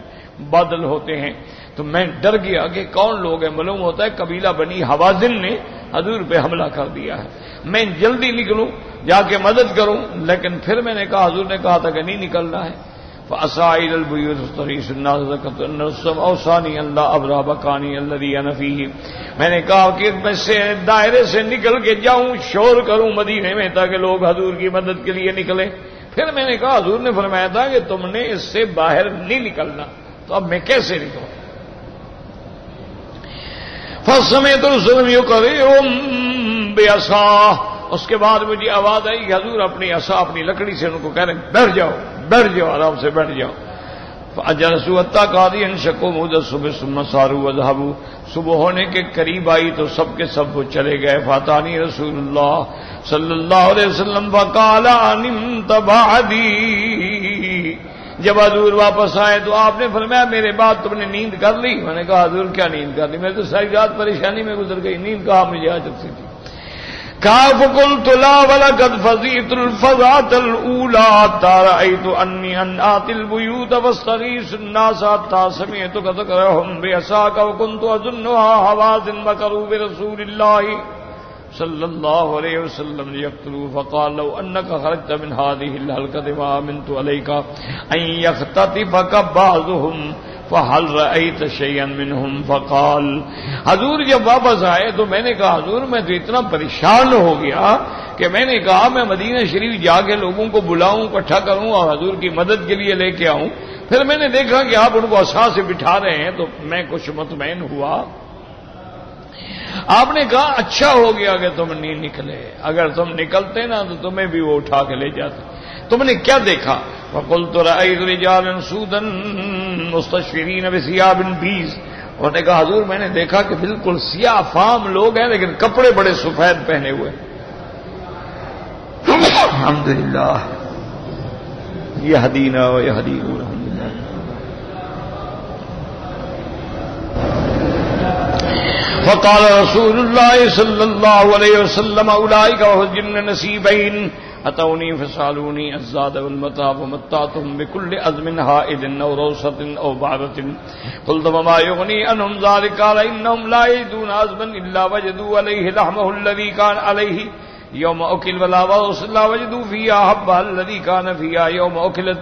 A: بادل ہوتے ہیں، تو میں ڈر گیا کہ کون لوگ ہیں، معلوم ہوتا ہے قبیلہ بنی حوازن نے حضور پہ حملہ کر دیا ہے، میں جلدی نکلوں جا کے مدد کروں، لیکن پھر میں نے کہا حضور نے کہا تھا کہ نہیں نکلنا ہے۔ فأسعى إلى البيوت فاستغيث الناس ذكرت أن الرسول أوصاني أن لا أبرح مكاني الذي أنا فيه۔ میں نے کہا کہ میں سے دائرے سے نکل کے جاؤں، شور کروں مدینے میں تاکہ لوگ حضور کی مدد کے لیے نکلیں۔ پھر میں نے کہا حضور نے فرمایا تھا کہ تم نے اس سے باہر نہیں نکلنا، تو اب میں کیسے نکلوں؟ فسمعت الرسول يقرئهم بعصاه، اس کے بعد مجھے آواز آئی کہ حضور اپنی عصا اپنی لکڑی سے ان کو کہہ رہے ہیں بیٹھ جاؤ بیٹھ جاؤ، آرام سے بیٹھ جاؤ۔ فجلسوا حتى كاد ينشقوا مود الصبح ثم ساروا وذهبوا۔ صبح ہونے کے قریب آئی تو سب کے سب وہ چلے گئے۔ فاتانی رسول اللہ صلی اللہ علیہ وسلم فقال نمت بعدی۔ جب حضور واپس آئے تو آپ نے فرمایا میرے بعد تم نے نیند کر لی؟ میں نے کہا حضور کیا نیند کر لی، میں تو ساری رات پریشانی میں گزر گئی، نیند کہاں مجھے آ سکتی تھی۔ فقلت لا ولقد فزعت الفزعة الأولى حتى رأيت أني أن آتي البيوت واستغيث الناس حتى سمعتك تذكرهم بعصاك وكنت أظنها حوازن مكروا برسول الله صلى الله عليه وسلم ليقتلوه، فقال لو أنك خرجت من هذه الحلقة ما آمنت عليك أن يختطفك بعضهم فهل رأيت شيئا منهم؟ فقال، حضور جب واپس آئے تو میں نے کہا حضور میں تو اتنا پریشان ہو گیا کہ میں نے کہا میں مدینہ شریف جا کے لوگوں کو بلاؤں، اکٹھا کروں اور حضور کی مدد کے لیے لے کے آؤں۔ پھر میں نے دیکھا کہ آپ ان کو عصا سے بٹھا رہے ہیں تو میں کچھ مطمئن ہوا۔ آپ نے کہا اچھا ہو گیا کہ تم نہیں نکلے، اگر تم نکلتے نا تو تمہیں بھی وہ اٹھا کے لے جاتے۔ تم نے کیا دیکھا؟ فقلت رأيت رجالا سودا مستشفرين بثياب بيض۔ انہوں نے کہا حضور میں نے دیکھا کہ بالکل سیاہ فام لوگ ہیں لیکن کپڑے بڑے سفید پہنے ہوئے۔ الحمدللہ یہدینا ویہدی الحمدللہ۔ فقال رسول الله صلى الله عليه وسلم أولئك وهجن نسيبين أتوني فسألوني الزاد والمتاع فمتعتهم بكل أزم هائد أو روسة أو بعرة قلت وما يغني عنهم ذلك؟ قال إنهم لا يجدون أزما إلا وجدوا عليه لحمه الذي كان عليه يوم أكل ولا وجدوا فيها حبها الذي كان فيها يوم أكلت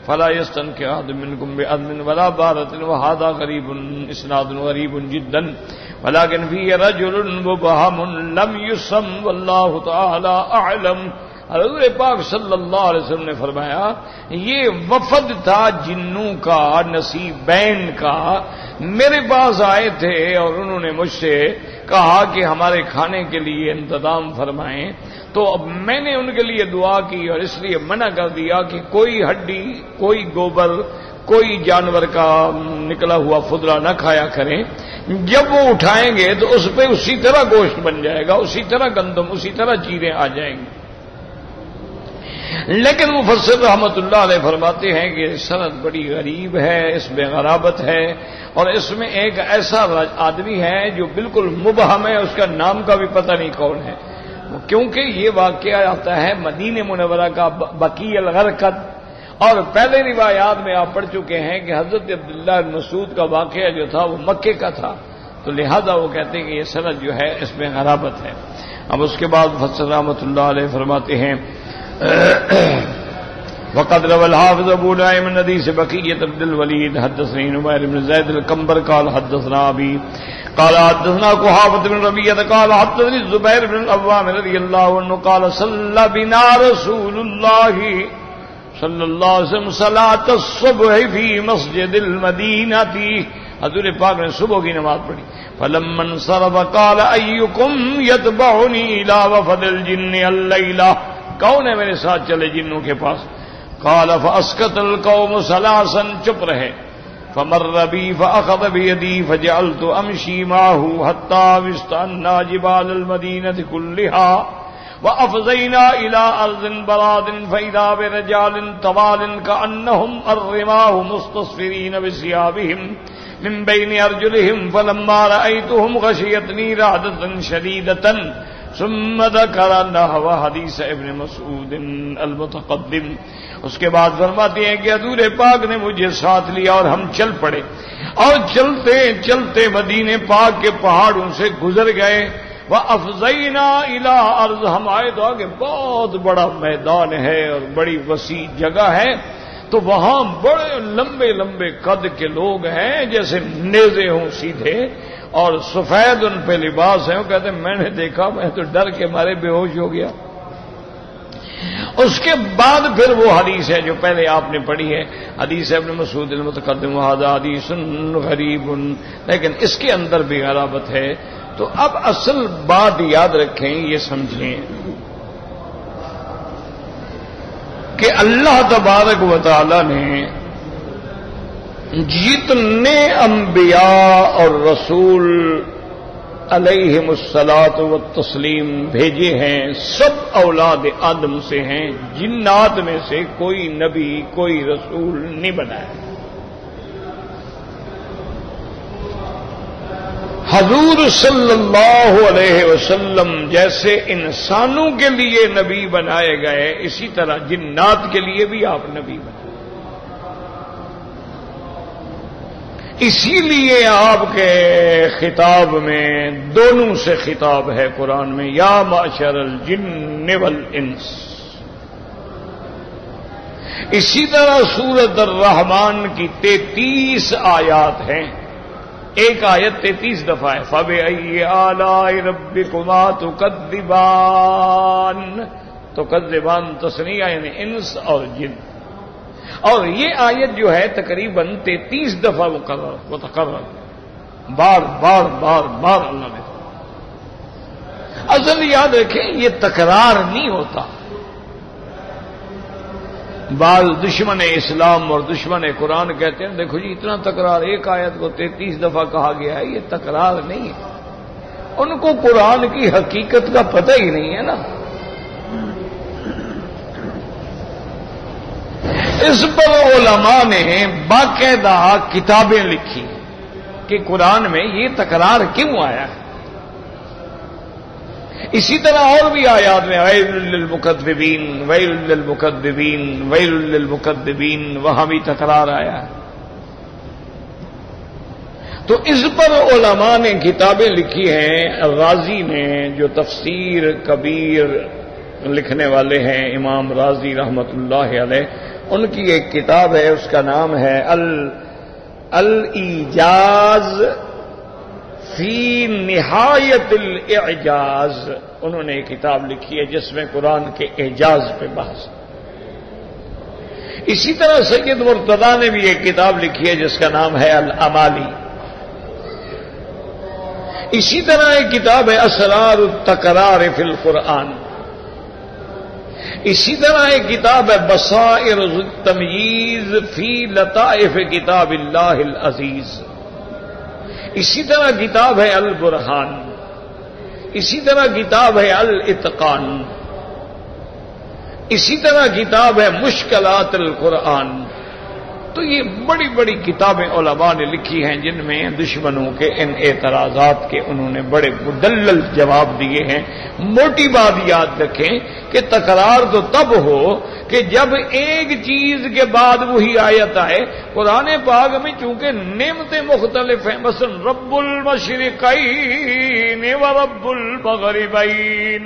A: فلا يستنكح أحد منكم بأذن ولا بارة وهذا غريب إسناد غريب جدا ولكن فيه رجل مبهم لم يسم والله تعالى أعلم. حضور پاک صلی اللہ علیہ وسلم نے فرمایا یہ وفد تھا جنوں کا، نصیبین کا، میرے پاس آئے تھے اور انہوں نے مجھ سے کہا کہ ہمارے کھانے کے لیے انتظام فرمائیں، تو اب میں نے ان کے لیے دعا کی اور اس لیے منع کر دیا کہ کوئی ہڈی، کوئی گوبر، کوئی جانور کا نکلا ہوا فدرہ نہ کھایا کریں. جب وہ اٹھائیں گے تو اس پہ اسی طرح گوشت بن جائے گا، اسی طرح گندم، اسی طرح چیزیں آ جائیں گی. لیکن مفسر رحمت اللہ علیہ فرماتے ہیں کہ سند بڑی غریب ہے، اس میں غرابت ہے، اور اس میں ایک ایسا آدمی ہے جو بالکل مبہم ہے، اس کا نام کا بھی پتہ نہیں کون ہے، کیونکہ یہ واقعہ آتا ہے مدینہ منورہ کا بقیع الغرقد، اور پہلے روایات میں آپ پڑھ چکے ہیں کہ حضرت عبداللہ بن مسعود کا واقعہ جو تھا وہ مکے کا تھا، تو لہذا وہ کہتے ہیں کہ یہ سند جو ہے اس میں غرابت ہے. اب اس کے بعد مفسر رحمت اللہ علیہ فرماتے ہیں وقد روى الحافظ ابو نعيم من حديث بقية بن الوليد حدثني نمير بن زيد الكنبر قال حدثنا ابي قال حدثنا قحافة بن ربيعة قال حدثني الزبير بن العوام رضي الله عنه قال صلى بنا رسول الله صلى الله عليه وسلم صلاة الصبح في مسجد المدينة. حضور پاک نے صبح کی نماز پڑھی. فلما انصرف قال ايكم يتبعني الى وفد الجن الليلة، کون ہے میرے ساتھ چلے جنوں کے پاس؟ قال فاسكت القوم ثلاثا، چپ رہے. فمر بي فاخذ بيدي فجعلت امشي معه حتى وسطنا جبال المدينة كلها وافضينا الى ارض براد فاذا برجال طوال كانهم الرماه مستصفرين بثيابهم من بين ارجلهم فلما رايتهم غشيتني رعدة شديدة. ثم ذكر نحو حدیث ابن مسعود المتقدم. اس کے بعد فرماتے ہیں کہ حضور پاک نے مجھے ساتھ لیا اور ہم چل پڑے، اور چلتے چلتے مدینے پاک کے پہاڑوں سے گزر گئے. وَأَفْضَيْنَا إِلَىٰ أَرْضٍ، ہم آئے تو آگے بہت بڑا میدان ہے اور بڑی وسیع جگہ ہے، تو وہاں بڑے لمبے لمبے قد کے لوگ ہیں جیسے نیزے ہوں سیدھے، اور سفید ان پہ لباس ہیں. وہ کہتے ہیں میں نے دیکھا، میں تو ڈر کے مارے بے ہوش ہو گیا. اس کے بعد پھر وہ حدیث ہے جو پہلے آپ نے پڑھی ہے، حدیث ابن مسعود المتقدم وہذا حدیث غریب، لیکن اس کے اندر بھی غرابت ہے. تو اب اصل بات یاد رکھیں، یہ سمجھیں کہ اللہ تبارک و تعالی نے جتنے انبیاء اور رسول علیہم الصلاۃ والتسلیم بھیجے ہیں سب اولاد آدم سے ہیں، جنات میں سے کوئی نبی کوئی رسول نہیں بنایا. حضور صلی اللہ علیہ وسلم جیسے انسانوں کے لیے نبی بنائے گئے، اسی طرح جنات کے لیے بھی آپ نبی بنائے. اسی لیے آپ کے خطاب میں دونوں سے خطاب ہے قرآن میں، یا معشر الجن والانس. اسی طرح سورۃ الرحمن کی 33 آیات ہیں، ایک آیت 33 دفعہ ہے. فَبِأَيِّ آلَاءِ رَبِّكُمَا تُكَذِّبَانِ، تُكَذِّبَانِ تثنیہ یعنی انس اور جن. اور یہ آیت جو ہے تقریباً 33 دفعہ متکرر، بار بار بار بار اللہ نے. اصل یاد رکھیں یہ تکرار نہیں ہوتا. بعض دشمن اسلام اور دشمن قرآن کہتے ہیں دیکھو جی اتنا تکرار، ایک آیت کو 33 دفعہ کہا گیا ہے، یہ تکرار نہیں ہے. ان کو قرآن کی حقیقت کا پتہ ہی نہیں ہے نا. اس پر علماء نے باقاعدہ کتابیں لکھی کہ قرآن میں یہ تکرار کیوں آیا ہے. اسی طرح اور بھی آیات میں ویل للمکذبین ویل للمکذبین ویل للمکذبین، وہاں بھی تکرار آیا ہے. تو اس پر علماء نے کتابیں لکھی ہیں. رازی نے جو تفسیر کبیر لکھنے والے ہیں امام رازی رحمت اللہ علیہ، ان کی ایک کتاب ہے، اس کا نام ہے الایجاز فی نہایت الاعجاز. انہوں نے ایک کتاب لکھی ہے جس میں قرآن کے اعجاز پہ بحث. اسی طرح سید مرتضی نے بھی ایک کتاب لکھی ہے جس کا نام ہے الامالی. اسی طرح ایک کتاب ہے اسرار التکرار فی القرآن. اسی طرح ایک کتاب ہے بصائر التمییز فی لطائف کتاب اللہ العزیز. اسی طرح کتاب ہے البرہان. اسی طرح کتاب ہے الاتقان. اسی طرح کتاب ہے مشکلات القرآن. تو یہ بڑی بڑی کتابیں علماء نے لکھی ہیں جن میں دشمنوں کے ان اعتراضات کے انہوں نے بڑے مدلل جواب دیے ہیں. موٹی بات یاد رکھیں کہ تکرار تو تب ہو کہ جب ایک چیز کے بعد وہی آیت آئے. قرآن پاک میں چونکہ نعمتیں مختلف ہیں، مثلا رب المشرقین و رب المغربین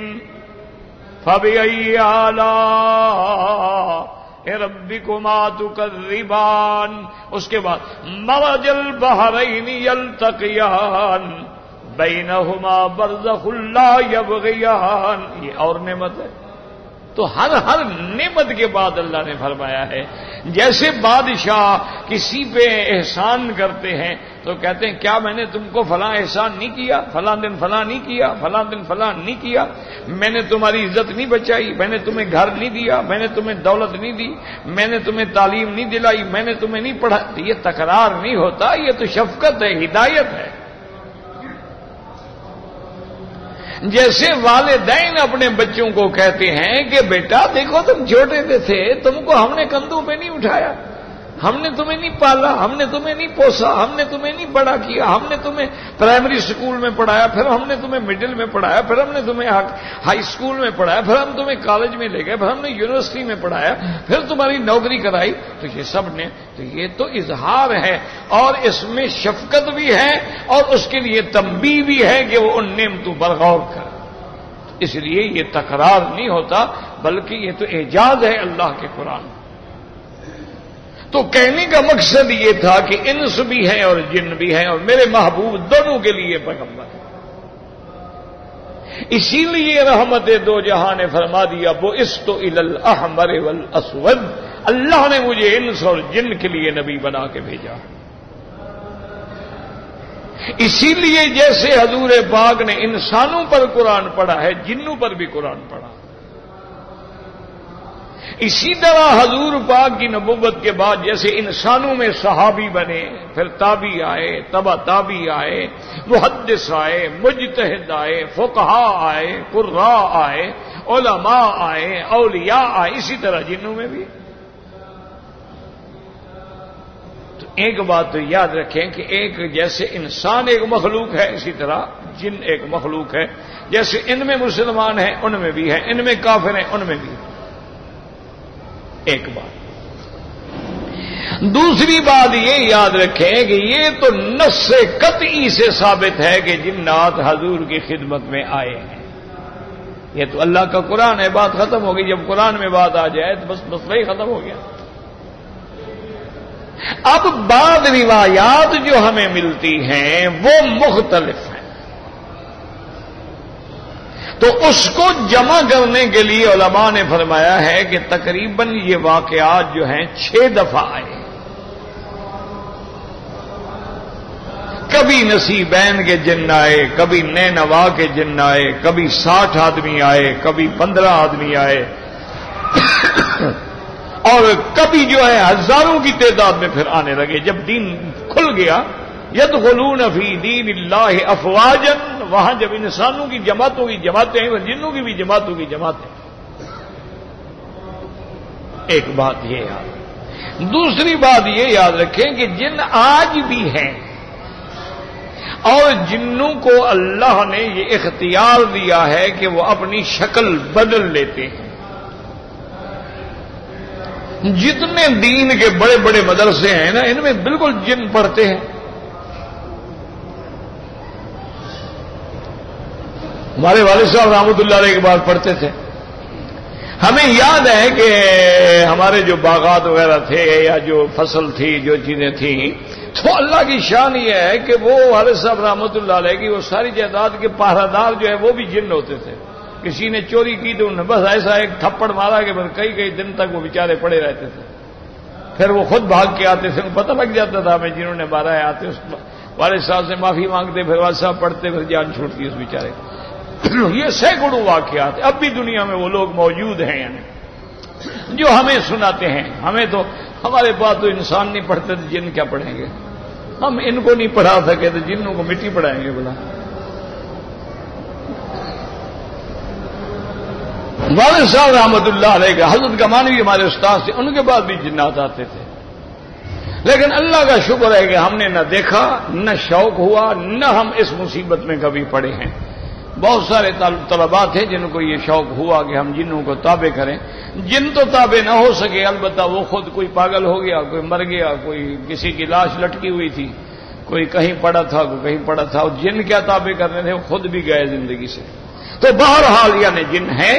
A: فبأي آلاء ربكما تكذبان. اس کے بعد مرج البحرين يلتقيان بينهما برزخ لا يبغيان. یہ اور نعمت ہے. تو ہر نعمت کے بعد اللہ نے فرمایا ہے. جیسے بادشاہ کسی پہ احسان کرتے ہیں تو کہتے ہیں کیا میں نے تم کو فلاں احسان نہیں کیا، فلاں دن فلاں نہیں کیا، فلاں دن فلاں نہیں کیا، میں نے تمہاری عزت نہیں بچائی، میں نے تمہیں گھر نہیں دیا، میں نے تمہیں دولت نہیں دی، میں نے تمہیں تعلیم نہیں دلائی، میں نے تمہیں نہیں پڑھا. یہ تکرار نہیں ہوتا، یہ تو شفقت ہے، ہدایت ہے. جیسے والدین اپنے بچوں کو کہتے ہیں کہ بیٹا دیکھو تم چھوٹے تھے، تم کو ہم نے کندھوں پہ نہیں اٹھایا، ہم نے تمہیں نہیں پالا، ہم نے تمہیں نہیں پوسا، ہم نے تمہیں نہیں بڑا کیا، ہم نے تمہیں پرائمری اسکول میں پڑھایا، پھر ہم نے تمہیں مڈل میں پڑھایا، پھر ہم نے تمہیں ہائی اسکول میں پڑھایا، پھر ہم تمہیں کالج میں لے گئے، پھر ہم نے یونیورسٹی میں پڑھایا، پھر تمہاری نوکری کرائی. تو یہ سب نے تو یہ تو اظہار ہے اور اس میں شفقت بھی ہے اور اس کے لیے تنبیہ بھی ہے کہ وہ ان نعمتوں پر غور کرے. اس لیے یہ تکرار نہیں ہوتا بلکہ یہ تو اعجاز ہے اللہ کے قرآن. تو کہنے کا مقصد یہ تھا کہ انس بھی ہیں اور جن بھی ہیں اور میرے محبوب دونوں کے لیے پیغمبر ہیں. اسی لیے رحمت دو جہاں نے فرما دیا بعثت الی الاحمر والاسود. اللہ نے مجھے انس اور جن کے لیے نبی بنا کے بھیجا. اسی لیے جیسے حضور پاک نے انسانوں پر قرآن پڑھا ہے، جنوں پر بھی قرآن پڑھا. اسی طرح حضور پاک کی نبوت کے بعد جیسے انسانوں میں صحابی بنے، پھر تابی آئے، تبع تابی آئے، محدث آئے، مجتہد آئے، فقہاء آئے، قراء آئے، علماء آئے، اولیاء آئے، اسی طرح جنوں میں بھی. تو ایک بات تو یاد رکھیں کہ ایک جیسے انسان ایک مخلوق ہے، اسی طرح جن ایک مخلوق ہے. جیسے ان میں مسلمان ہیں ان میں بھی ہیں، ان میں کافر ہیں ان میں بھی ہیں. ایک بات. دوسری بات یہ یاد رکھیں کہ یہ تو نص قطعی سے ثابت ہے کہ جنات حضور کی خدمت میں آئے ہیں. یہ تو اللہ کا قرآن ہے، بات ختم ہو گئی. جب قرآن میں بات آ جائے تو بس مسئلہ ہی ختم ہو گیا. اب بعد روایات جو ہمیں ملتی ہیں وہ مختلف ہیں، تو اس کو جمع کرنے کے لیے علماء نے فرمایا ہے کہ تقریباً یہ واقعات جو ہیں 6 دفعہ آئے. کبھی نصیبین کے جن آئے، کبھی نینوا کے جن آئے، کبھی 60 آدمی آئے، کبھی 15 آدمی آئے، اور کبھی جو ہے ہزاروں کی تعداد میں پھر آنے لگے. جب دین کھل گیا یدخلون فی دین اللہ افواجا، وہاں جب انسانوں کی جماعتوں کی جماعتیں ہیں، جنوں کی بھی جماعتوں کی جماعتیں. ایک بات یہ یاد. دوسری بات یہ یاد رکھیں کہ جن آج بھی ہیں اور جنوں کو اللہ نے یہ اختیار دیا ہے کہ وہ اپنی شکل بدل لیتے ہیں. جتنے دین کے بڑے بڑے مدرسے ہیں نا، ان میں بالکل جن پڑھتے ہیں. ہمارے والد صاحب رحمۃ اللہ علیہ کے بعد پڑھتے تھے. ہمیں یاد ہے کہ ہمارے جو باغات وغیرہ تھے یا جو فصل تھی جو چیزیں تھیں تو اللہ کی شان یہ ہے کہ وہ حضرت صاحب رحمۃ اللہ علیہ کی وہ ساری جائیداد کے پہرہ دار جو ہے وہ بھی جن ہوتے تھے. کسی نے چوری کی تو انہیں بس ایسا ایک تھپڑ مارا کہ کئی کئی دن تک وہ بیچارے پڑے رہتے تھے. پھر وہ خود بھاگ کے آتے تھے, پتہ لگ جاتا تھا ہمیں جنہوں نے مارا ہے. آتے اس والد صاحب سے معافی مانگتے, پھر والد صاحب پڑھتے, پھر جان چھوٹتی اس بیچارے. یہ سینکڑوں واقعات اب بھی دنیا میں وہ لوگ موجود ہیں یعنی جو ہمیں سناتے ہیں. ہمیں تو ہمارے پاس تو انسان نہیں پڑھتے تو جن کیا پڑھیں گے. ہم ان کو نہیں پڑھا سکے تو جنوں کو مٹی پڑھائیں گے بلا. والد صاحب رحمۃ اللہ علیہ کا حضرت کمانوی ہمارے استاد سے, ان کے بعد بھی جنات آتے تھے. لیکن اللہ کا شکر ہے کہ ہم نے نہ دیکھا نہ شوق ہوا نہ ہم اس مصیبت میں کبھی پڑے ہیں. بہت سارے طلباء تھے جن کو یہ شوق ہوا کہ ہم جنوں کو تابع کریں. جن تو تابع نہ ہو سکے, البتہ وہ خود کوئی پاگل ہو گیا, کوئی مر گیا, کوئی کسی کی لاش لٹکی ہوئی تھی, کوئی کہیں پڑا تھا, کوئی کہیں پڑا تھا. اور جن کیا تابع کرنے تھے وہ خود بھی گئے زندگی سے. تو بہرحال یعنی جن ہیں,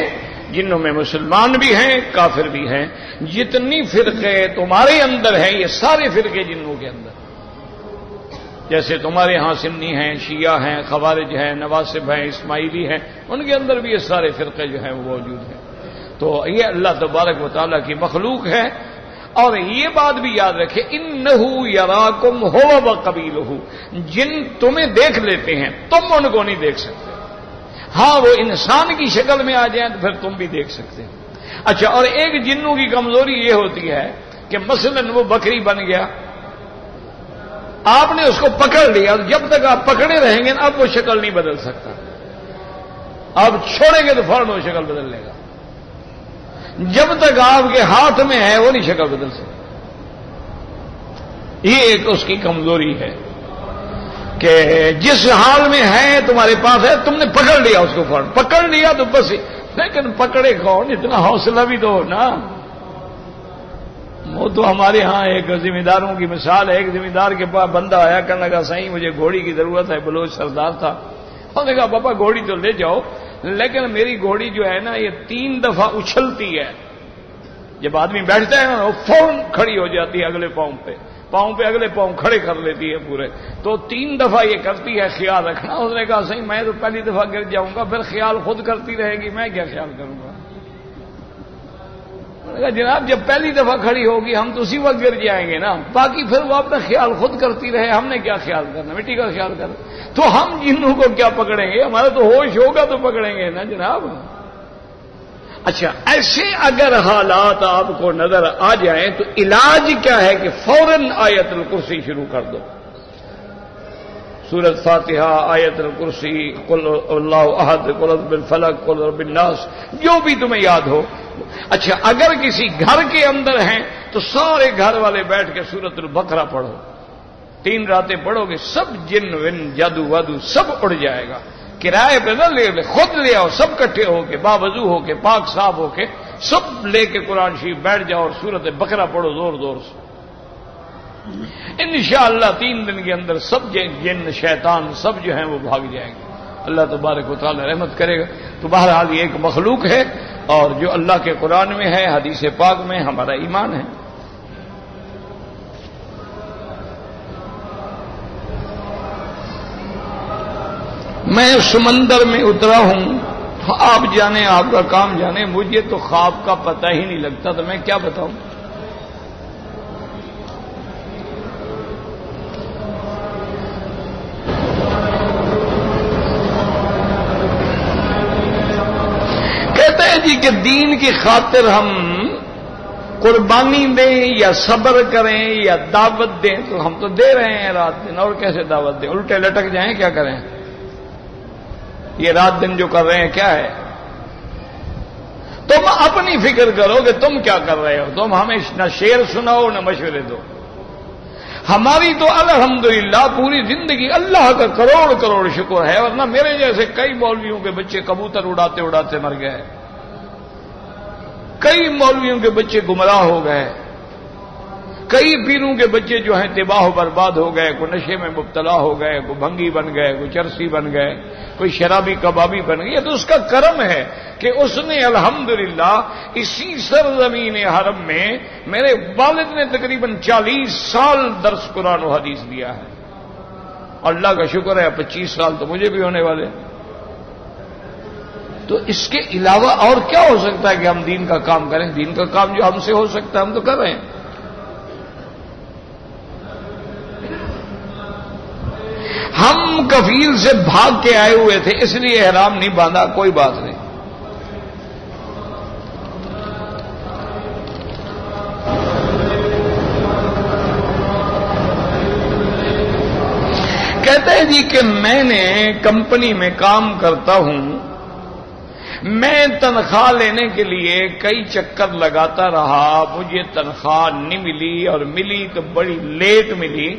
A: جنوں میں مسلمان بھی ہیں کافر بھی ہیں. جتنی فرقے تمہارے اندر ہیں یہ سارے فرقے جنوں کے اندر, جیسے تمہارے ہاں سنی ہیں, شیعہ ہیں, خوارج ہیں, نواسب ہیں, اسماعیلی ہیں, ان کے اندر بھی یہ سارے فرقے جو ہیں وہ موجود ہیں. تو یہ اللہ تبارک و تعالیٰ کی مخلوق ہے. اور یہ بات بھی یاد رکھے, انہو یراکم ہو وقبیلہ, جن تمہیں دیکھ لیتے ہیں تم ان کو نہیں دیکھ سکتے. ہاں وہ انسان کی شکل میں آ جائیں تو پھر تم بھی دیکھ سکتے ہیں. اچھا, اور ایک جنوں کی کمزوری یہ ہوتی ہے کہ مثلا وہ بکری بن گیا, آپ نے اس کو پکڑ لیا, جب تک آپ پکڑے رہیں گے اب وہ شکل نہیں بدل سکتا. آپ چھوڑیں گے تو فوراً وہ شکل بدل لے گا. جب تک آپ کے ہاتھ میں ہے وہ نہیں شکل بدل سکتا. یہ ایک اس کی کمزوری ہے کہ جس حال میں ہے تمہارے پاس ہے, تم نے پکڑ لیا اس کو, فوراً پکڑ لیا تو بس. لیکن پکڑے کون, اتنا حوصلہ بھی تو ہو نا. وہ تو ہمارے ہاں ایک ذمہ داروں کی مثال ہے. ایک ذمہ دار کے پاس بندہ آیا, کہنے لگا صحیح مجھے گھوڑی کی ضرورت ہے, بلوچ سردار تھا. انہوں نے کہا بابا گھوڑی تو لے جاؤ, لیکن میری گھوڑی جو ہے نا یہ 3 دفعہ اچھلتی ہے. جب آدمی بیٹھتا ہے نا وہ فوراً کھڑی ہو جاتی ہے اگلے پاؤں پہ اگلے پاؤں کھڑے کر لیتی ہے پورے. تو 3 دفعہ یہ کرتی ہے, خیال رکھنا. اس نے کہا صحیح میں تو پہلی دفعہ گر جاؤں گا, پھر خیال خود کرتی رہے گی, میں کیا خیال کروں گا. جناب جب پہلی دفعہ کھڑی ہوگی ہم تو اسی وقت گر جائیں گے نا, باقی پھر وہ اپنا خیال خود کرتی رہے, ہم نے کیا خیال کرنا, مٹی کا خیال کرنا. تو ہم جنوں کو کیا پکڑیں گے, ہمارا تو ہوش ہوگا تو پکڑیں گے نا جناب. اچھا, ایسے اگر حالات آپ کو نظر آ جائیں تو علاج کیا ہے کہ فوراً آیت الکرسی شروع کر دو. سورۃ فاتحہ, آیت الکرسی, قل اللہ احد, قل رب الفلق, قل رب الناس, جو بھی تمہیں یاد ہو. اچھا, اگر کسی گھر کے اندر ہیں تو سارے گھر والے بیٹھ کے سورۃ البقرہ پڑھو. 3 راتیں پڑھو گے, سب جن ون جادو وادو سب اڑ جائے گا. کرائے پہ نہ لے, خود لے آؤ, سب کٹھے ہو کے, باوضو ہو کے, پاک صاف ہو کے, سب لے کے قرآن شریف بیٹھ جاؤ اور سورۃ بقرہ پڑھو زور زور سے. انشاءاللہ 3 دن کے اندر سب جن شیطان سب جو ہیں وہ بھاگ جائیں گے. اللہ تبارک و تعالی رحمت کرے گا. تو بہرحال یہ ایک مخلوق ہے, اور جو اللہ کے قرآن میں ہے, حدیث پاک میں ہمارا ایمان ہے. میں سمندر میں اترا ہوں, آپ جانے, آپ کا کام جانے, مجھے تو خواب کا پتہ ہی نہیں لگتا, تو میں کیا بتاؤں. کہتے ہیں جی کہ دین کی خاطر ہم قربانی دیں یا صبر کریں یا دعوت دیں, تو ہم تو دے رہے ہیں رات دن, اور کیسے دعوت دیں, الٹے لٹک جائیں, کیا کریں. یہ رات دن جو کر رہے ہیں کیا ہے. تم اپنی فکر کرو کہ تم کیا کر رہے ہو. تم ہمیں نہ شعر سناؤ نہ مشورے دو. ہماری تو الحمدللہ پوری زندگی اللہ کا کروڑ کروڑ شکر ہے, ورنہ میرے جیسے کئی مولویوں کے بچے کبوتر اڑاتے اڑاتے مر گئے, کئی مولویوں کے بچے گمراہ ہو گئے, کئی پیروں کے بچے جو ہیں تباہ و برباد ہو گئے, کوئی نشے میں مبتلا ہو گئے, کوئی بھنگی بن گئے, کوئی چرسی بن گئے, کوئی شرابی کبابی بن گئے. یہ تو اس کا کرم ہے کہ اس نے الحمدللہ اسی سرزمین حرم میں میرے والد نے تقریباً 40 سال درس قرآن و حدیث دیا ہے. اللہ کا شکر ہے 25 سال تو مجھے بھی ہونے والے. تو اس کے علاوہ اور کیا ہو سکتا ہے کہ ہم دین کا کام کریں؟ دین کا کام جو ہم سے ہو سکتا ہے ہم تو کر رہے ہیں. ہم کفیل سے بھاگ کے آئے ہوئے تھے اس لیے احرام نہیں باندھا، کوئی بات نہیں. کہتے ہیں جی کہ میں نے کمپنی میں کام کرتا ہوں، میں تنخواہ لینے کے لیے کئی چکر لگاتا رہا، مجھے تنخواہ نہیں ملی اور ملی تو بڑی لیٹ ملی.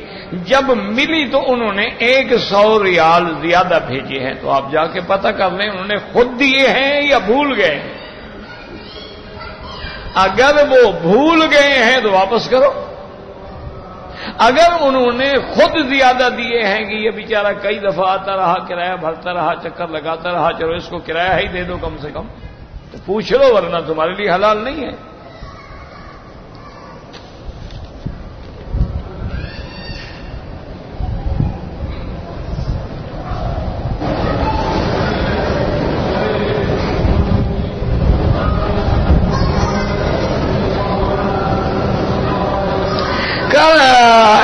A: جب ملی تو انہوں نے 100 ریال زیادہ بھیجے ہیں. تو آپ جا کے پتہ کر لیں انہوں نے خود دیے ہیں یا بھول گئے ہیں. اگر وہ بھول گئے ہیں تو واپس کرو، اگر انہوں نے خود زیادہ دیے ہیں کہ یہ بیچارہ کئی دفعہ آتا رہا، کرایہ بھرتا رہا، چکر لگاتا رہا، چلو اس کو کرایہ ہی دے دو کم سے کم، تو پوچھ لو ورنہ تمہارے لیے حلال نہیں ہے.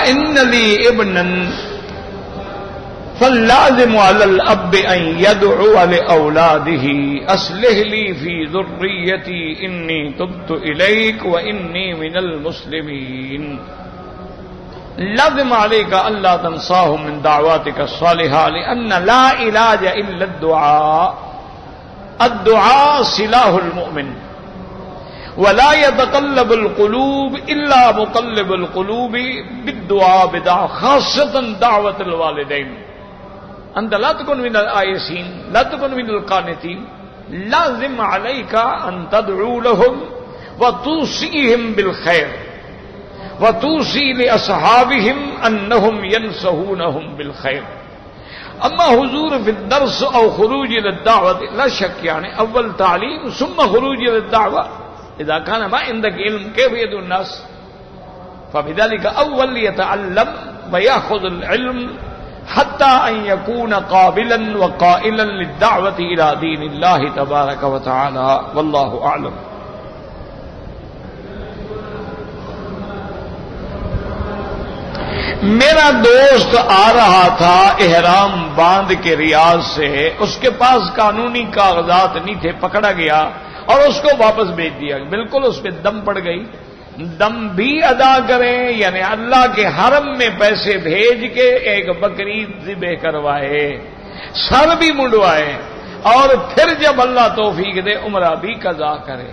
A: ان لی ابنا فاللازم علی الاب ان يدعو لاولاده اصلح لی فی ذریتی انی تبت الیک وانی من المسلمین. لازم علیک الا تنساهم من دعواتک الصالحہ لان لا علاج الا الدعاء. الدعاء سلاح المؤمن ولا يتقلب القلوب الا مقلب القلوب بالدعاء بدعاء خاصة دعوة الوالدين. انت لا تكن من الآيسين لا تكن من القانتين. لازم عليك ان تدعو لهم وتوصيهم بالخير وتوصي لاصحابهم انهم ينصحونهم بالخير. اما حضور في الدرس او خروج الى الدعوة لا شك يعني اول تعليم ثم خروج الى الدعوة. اذا كان ما عندك علم كيف يدعو الناس؟ فبذلك اول يتعلم ويأخذ العلم حتى ان يكون قابلا وقائلا للدعوة الى دين الله تبارك وتعالى والله اعلم. میرا دوست آ رہا تھا احرام باندھ کے ریاض سے، اس کے پاس قانونی کاغذات نہیں تھے، پکڑا گیا اور اس کو واپس بھیج دیا. بالکل اس پہ دم پڑ گئی. دم بھی ادا کریں یعنی اللہ کے حرم میں پیسے بھیج کے ایک بکری ذبح کروائے، سر بھی منڈوائے اور پھر جب اللہ توفیق دے عمرہ بھی قضا کرے.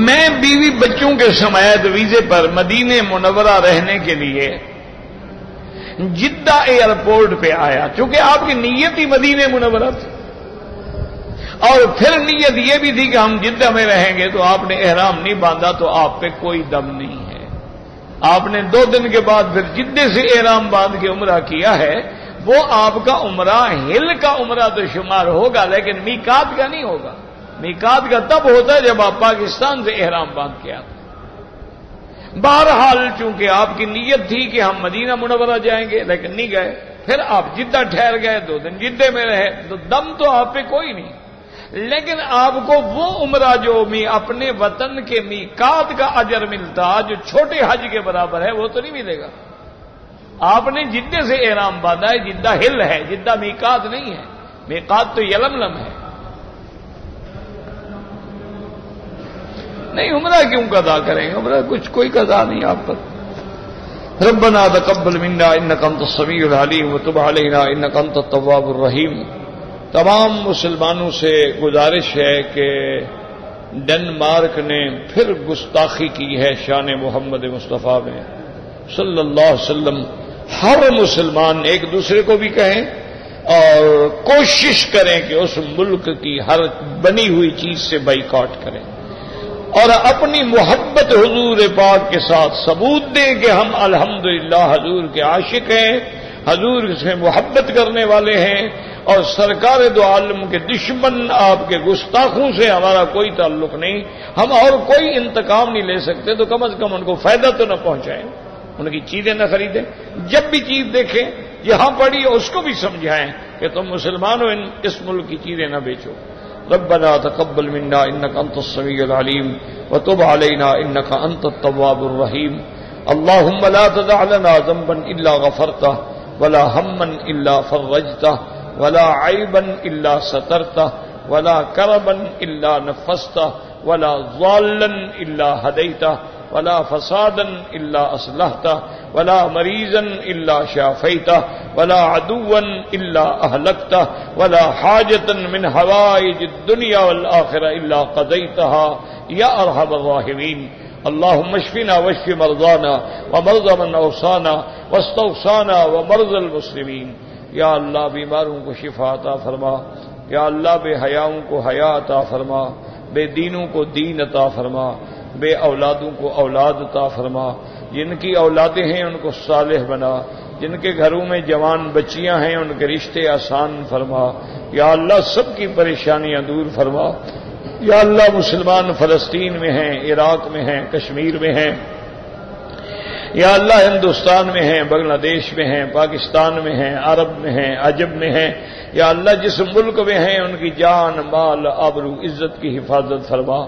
A: میں بیوی بچوں کے سمیت ویزے پر مدینہ منورہ رہنے کے لیے جدہ ایئرپورٹ پہ آیا. چونکہ آپ کی نیت ہی مدینہ منورہ تھی اور پھر نیت یہ بھی تھی کہ ہم جدہ میں رہیں گے، تو آپ نے احرام نہیں باندھا تو آپ پہ کوئی دم نہیں ہے. آپ نے 2 دن کے بعد پھر جدہ سے احرام باندھ کے عمرہ کیا ہے. وہ آپ کا عمرہ ہل کا عمرہ تو شمار ہوگا لیکن میقات کا نہیں ہوگا. میقات کا تب ہوتا ہے جب آپ پاکستان سے احرام باندھ کے آتے. بہرحال چونکہ آپ کی نیت تھی کہ ہم مدینہ منورہ جائیں گے لیکن نہیں گئے، پھر آپ جدہ ٹھہر گئے، 2 دن جدہ میں رہے، تو دم تو آپ پہ کوئی نہیں. لیکن آپ کو وہ عمرہ جو اپنے وطن کے میقات کا اجر ملتا جو چھوٹے حج کے برابر ہے وہ تو نہیں ملے گا. آپ نے جدہ سے احرام باندھا ہے، جدہ ہل ہے، جدہ میقات نہیں ہے. میقات تو یلملم ہے. نہیں عمرہ کیوں قضا کریں؟ عمرہ کچھ کوئی قضا نہیں آپ پر. ربنا تقبل منا انک انت السمیع العلیم وتب علینا انک انت التواب الرحیم. تمام مسلمانوں سے گزارش ہے کہ ڈنمارک نے پھر گستاخی کی ہے شان محمد مصطفیٰ میں صلی اللہ علیہ وسلم. ہر مسلمان ایک دوسرے کو بھی کہیں اور کوشش کریں کہ اس ملک کی ہر بنی ہوئی چیز سے بائیکاٹ کریں. اور اپنی محبت حضور پاک کے ساتھ ثبوت دیں کہ ہم الحمدللہ حضور کے عاشق ہیں، حضور سے محبت کرنے والے ہیں، اور سرکار دو عالم کے دشمن آپ کے گستاخوں سے ہمارا کوئی تعلق نہیں، ہم اور کوئی انتقام نہیں لے سکتے، تو کم از کم ان کو فائدہ تو نہ پہنچائیں، ان کی چیزیں نہ خریدیں، جب بھی چیز دیکھیں جہاں پڑی اس کو بھی سمجھائیں کہ تم مسلمان ہو، اس ملک کی چیزیں نہ بیچو۔ ربنا تقبل منا انك انت السميع العليم وتب علينا انك انت التواب الرحيم اللهم لا تدع لنا ذنبا الا غفرته ولا هما الا فرجته ولا عيبا الا سترته ولا كربا الا نفسته ولا ضالا الا هديته ولا فسادا الا اصلحته ولا مريضا الا شافيته ولا عدوا الا اهلكته ولا حاجة من حوائج الدنيا والآخرة الا قضيتها يا ارحم الراحمين اللهم اشفنا واشف مرضانا ومرضى من اوصانا واستوصانا ومرضى المسلمين یا اللہ بیماروں کو شفا عطا فرما، یا اللہ بے حیاؤں کو حیا عطا فرما، بے دینوں کو دین عطا فرما، بے اولادوں کو اولاد عطا فرما، جن کی اولادیں ہیں ان کو صالح بنا، جن کے گھروں میں جوان بچیاں ہیں ان کے رشتے آسان فرما، یا اللہ سب کی پریشانیاں دور فرما، یا اللہ مسلمان فلسطین میں ہیں، عراق میں ہیں، کشمیر میں ہیں، یا اللہ ہندوستان میں ہیں، بنگلہ دیش میں ہیں، پاکستان میں ہیں، عرب میں ہیں، عجب میں ہیں، یا اللہ جس ملک میں ہیں ان کی جان مال آبرو عزت کی حفاظت فرما،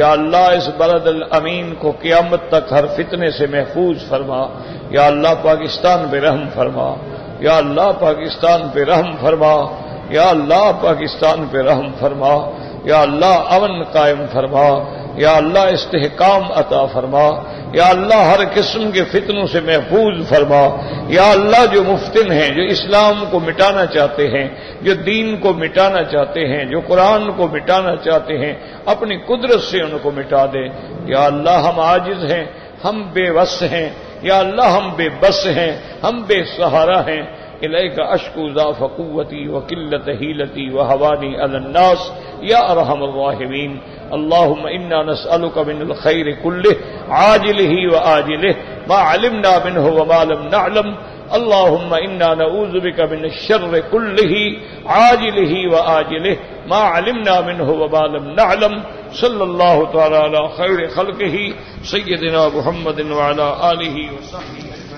A: یا اللہ اس بلد الامین کو قیامت تک ہر فتنے سے محفوظ فرما، یا اللہ پاکستان پہ رحم فرما، یا اللہ پاکستان پہ رحم فرما، یا اللہ پاکستان پہ رحم فرما، یا اللہ امن قائم فرما، یا اللہ استحکام عطا فرما، یا اللہ ہر قسم کے فتنوں سے محفوظ فرما، یا اللہ جو مفتن ہیں، جو اسلام کو مٹانا چاہتے ہیں، جو دین کو مٹانا چاہتے ہیں، جو قرآن کو مٹانا چاہتے ہیں، اپنی قدرت سے ان کو مٹا دے، یا اللہ ہم عاجز ہیں، ہم بے وس ہیں، یا اللہ ہم بے بس ہیں، ہم بے سہارا ہیں، الیک اشکو ضعف قوتی وقلت حیلتی وہوانی علی الناس یا ارحم الراحمین اللهم انا نسألك من الخير كله عاجله وآجله ما علمنا منه وما لم نعلم اللهم انا نعوذ بك من الشر كله عاجله وآجله ما علمنا منه وما لم نعلم صلى الله تعالى على خير خلقه سيدنا محمد وعلى آله وصحبه